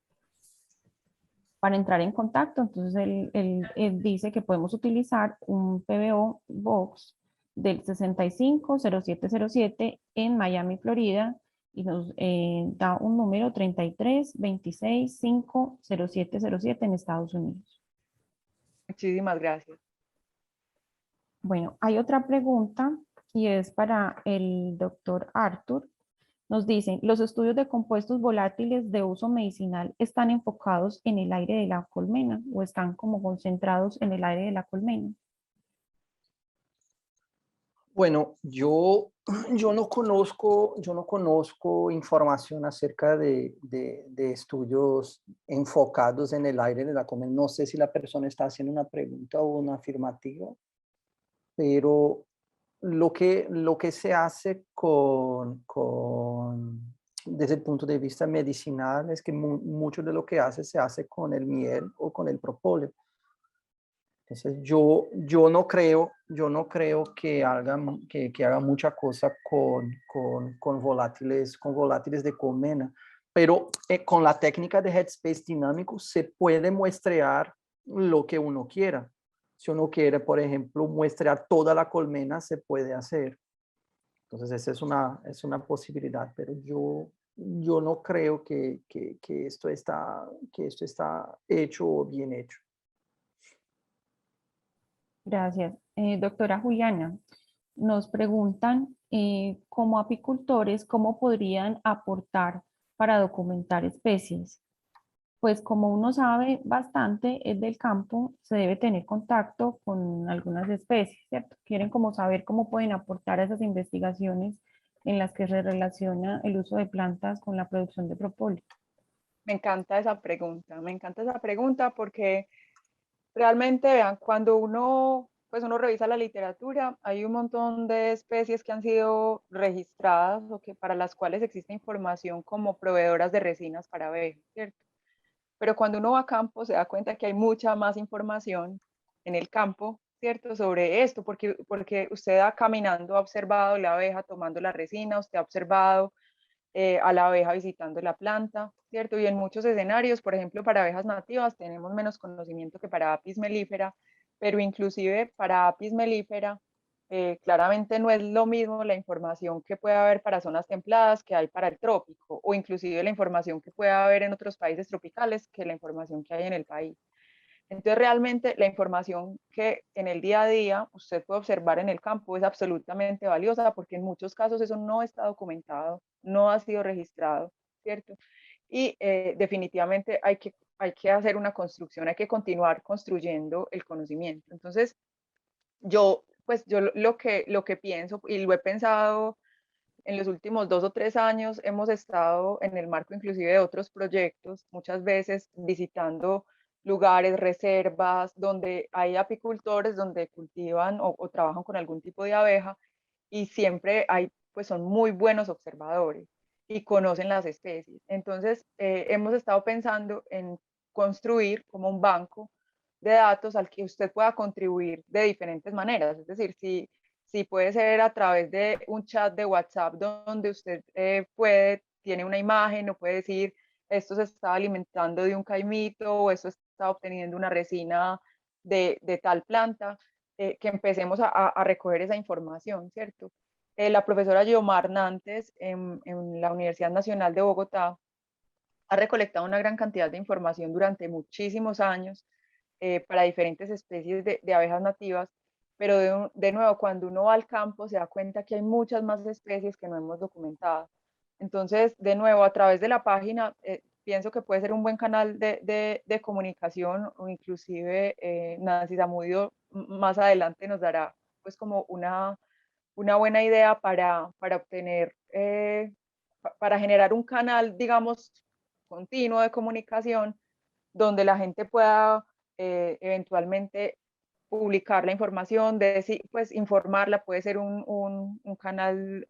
Para entrar en contacto, entonces él dice que podemos utilizar un PBO Box del 650707 en Miami, Florida, y nos da un número 3326500707 en Estados Unidos. Muchísimas gracias. Bueno, hay otra pregunta y es para el doctor Arthur. Nos dicen: ¿los estudios de compuestos volátiles de uso medicinal están enfocados en el aire de la colmena o están como concentrados en el aire de la colmena? Bueno, yo no conozco información acerca de estudios enfocados en el aire de la colmena. No sé si la persona está haciendo una pregunta o una afirmativa, pero lo que se hace desde el punto de vista medicinal es que mucho de lo que se hace con el miel o con el propóleo. Entonces yo no creo que haga mucha cosa con volátiles de colmena, pero con la técnica de headspace dinámico se puede muestrear lo que uno quiera. Si uno quiere, por ejemplo, muestrear toda la colmena, se puede hacer. Entonces esa es una posibilidad, pero yo no creo que esto está hecho o bien hecho. Gracias. Doctora Juliana, nos preguntan como apicultores, ¿cómo podrían aportar para documentar especies? Pues como uno sabe bastante es del campo, se debe tener contacto con algunas especies, ¿cierto? Quieren como saber cómo pueden aportar a esas investigaciones en las que se relaciona el uso de plantas con la producción de propóleo. Me encanta esa pregunta porque realmente, vean, cuando pues uno revisa la literatura, hay un montón de especies que han sido registradas o que para las cuales existe información como proveedoras de resinas para abejas, ¿cierto? Pero cuando uno va a campo se da cuenta que hay mucha más información en el campo, ¿cierto? Sobre esto, porque usted va caminando, ha observado la abeja tomando la resina, usted ha observado a la abeja visitando la planta, ¿cierto? Y en muchos escenarios, por ejemplo, para abejas nativas tenemos menos conocimiento que para Apis mellifera, pero inclusive para Apis mellifera, claramente no es lo mismo la información que puede haber para zonas templadas que hay para el trópico, o inclusive la información que puede haber en otros países tropicales que la información que hay en el país. Entonces, realmente la información que en el día a día usted puede observar en el campo es absolutamente valiosa porque en muchos casos eso no está documentado, no ha sido registrado, ¿cierto? Y definitivamente hay que hacer una construcción, hay que continuar construyendo el conocimiento. Entonces, yo lo que pienso y lo he pensado en los últimos 2 o 3 años hemos estado en el marco inclusive de otros proyectos, muchas veces visitando lugares, reservas, donde hay apicultores, donde cultivan o trabajan con algún tipo de abeja, y siempre hay, pues son muy buenos observadores y conocen las especies. Entonces, hemos estado pensando en construir como un banco de datos al que usted pueda contribuir de diferentes maneras. Es decir, si puede ser a través de un chat de WhatsApp donde usted tiene una imagen o puede decir, esto se está alimentando de un caimito o esto está obteniendo una resina de tal planta, que empecemos a recoger esa información, ¿cierto? La profesora Guiomar Nantes en la Universidad Nacional de Bogotá ha recolectado una gran cantidad de información durante muchísimos años para diferentes especies de abejas nativas, pero de nuevo, cuando uno va al campo se da cuenta que hay muchas más especies que no hemos documentado. Entonces, de nuevo, a través de la página, pienso que puede ser un buen canal de comunicación, o inclusive Nancy Zamudio más adelante nos dará pues como una buena idea para obtener, para generar un canal, digamos, continuo de comunicación donde la gente pueda eventualmente publicar la información, pues informarla, puede ser un canal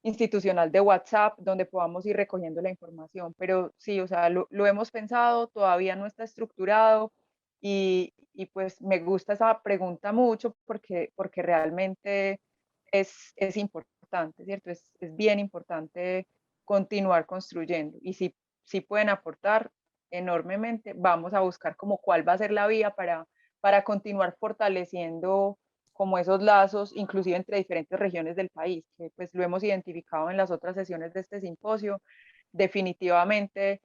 institucional de WhatsApp donde podamos ir recogiendo la información. Pero sí, o sea, lo hemos pensado, todavía no está estructurado y pues me gusta esa pregunta mucho porque realmente es importante, ¿cierto? Es bien importante continuar construyendo y si pueden aportar enormemente, vamos a buscar como cuál va a ser la vía para continuar fortaleciendo como esos lazos, inclusive entre diferentes regiones del país, que pues lo hemos identificado en las otras sesiones de este simposio. Definitivamente,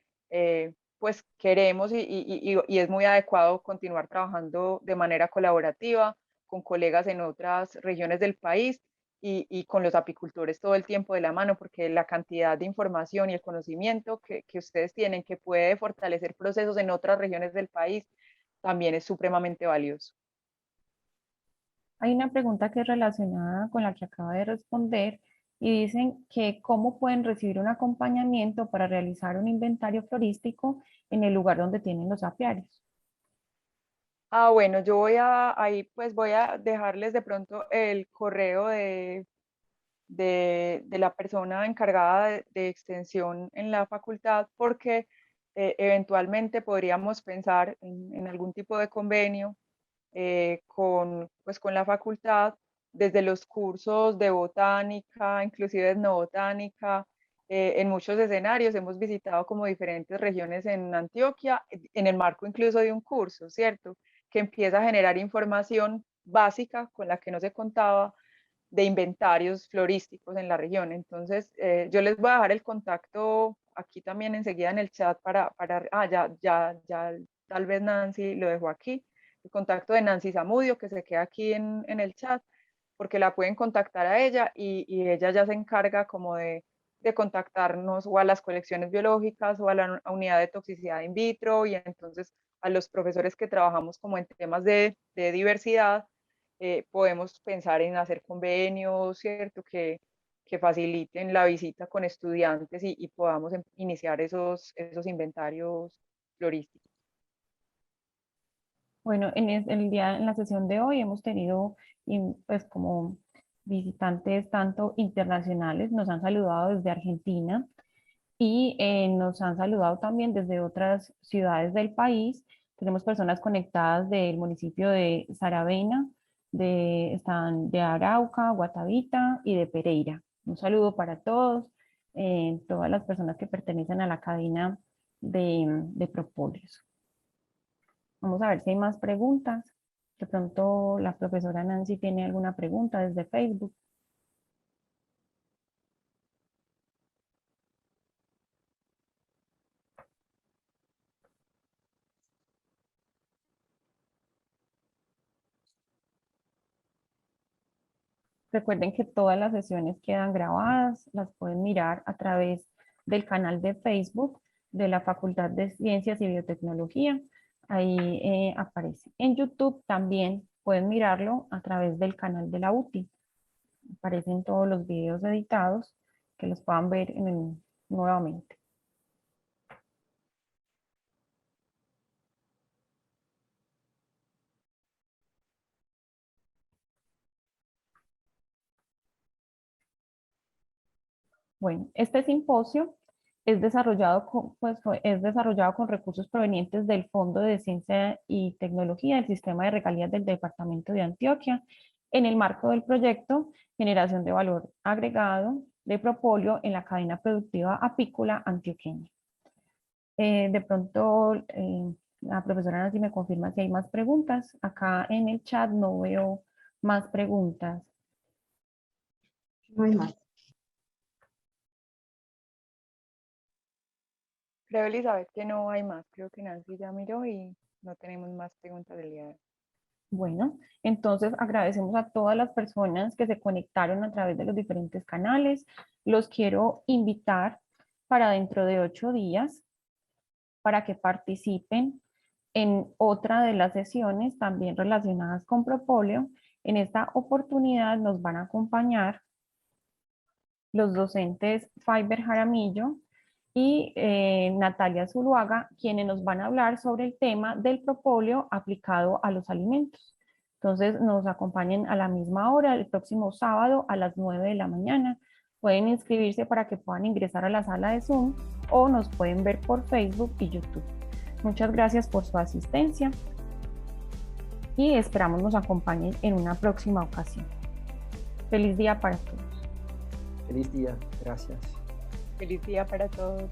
pues queremos y es muy adecuado continuar trabajando de manera colaborativa con colegas en otras regiones del país y con los apicultores todo el tiempo de la mano, porque la cantidad de información y el conocimiento que ustedes tienen que puede fortalecer procesos en otras regiones del país también es supremamente valioso. Hay una pregunta que es relacionada con la que acaba de responder y dicen que cómo pueden recibir un acompañamiento para realizar un inventario florístico en el lugar donde tienen los apiarios. Ah, bueno, yo ahí pues voy a dejarles de pronto el correo de la persona encargada de extensión en la facultad, porque eventualmente podríamos pensar en algún tipo de convenio pues, con la facultad, desde los cursos de botánica, inclusive de etnobotánica. En muchos escenarios hemos visitado como diferentes regiones en Antioquia, en el marco incluso de un curso, ¿cierto? Que empieza a generar información básica con la que no se contaba de inventarios florísticos en la región. Entonces, yo les voy a dejar el contacto aquí también enseguida en el chat ya, tal vez Nancy lo dejó aquí, el contacto de Nancy Zamudio, que se queda aquí en el chat, porque la pueden contactar a ella y ella ya se encarga como de contactarnos o a las colecciones biológicas o a la unidad de toxicidad in vitro y entonces a los profesores que trabajamos como en temas de diversidad, podemos pensar en hacer convenios, ¿cierto? Que faciliten la visita con estudiantes y podamos iniciar esos inventarios florísticos. Bueno, en la sesión de hoy hemos tenido pues como visitantes tanto internacionales, nos han saludado desde Argentina y nos han saludado también desde otras ciudades del país. Tenemos personas conectadas del municipio de Saravena, están de Arauca, Guatavita y de Pereira. Un saludo para todos, todas las personas que pertenecen a la cadena de propóleos. Vamos a ver si hay más preguntas. De pronto la profesora Nancy tiene alguna pregunta desde Facebook. Recuerden que todas las sesiones quedan grabadas, las pueden mirar a través del canal de Facebook de la Facultad de Ciencias y Biotecnología. Ahí aparece. En YouTube también pueden mirarlo a través del canal de la UTI. aparecen todos los videos editados, que los puedan ver nuevamente. Bueno, este simposio es desarrollado con recursos provenientes del Fondo de Ciencia y Tecnología del Sistema de Regalías del Departamento de Antioquia, en el marco del proyecto Generación de Valor Agregado de propóleo en la cadena productiva apícola antioqueña. De pronto, la profesora Nancy me confirma si hay más preguntas. Acá en el chat no veo más preguntas. No hay más. Creo, Elizabeth, que no hay más. Creo que Nancy ya miró y no tenemos más preguntas del día de hoy. Bueno, entonces agradecemos a todas las personas que se conectaron a través de los diferentes canales. Los quiero invitar para dentro de 8 días para que participen en otra de las sesiones también relacionadas con propóleo. En esta oportunidad nos van a acompañar los docentes Fiber Jaramillo y Natalia Zuluaga, quienes nos van a hablar sobre el tema del propóleo aplicado a los alimentos. Entonces nos acompañen a la misma hora el próximo sábado a las 9 de la mañana. Pueden inscribirse para que puedan ingresar a la sala de Zoom o nos pueden ver por Facebook y YouTube. Muchas gracias por su asistencia y esperamos nos acompañen en una próxima ocasión. Feliz día para todos. Feliz día, gracias. Feliz día para todos.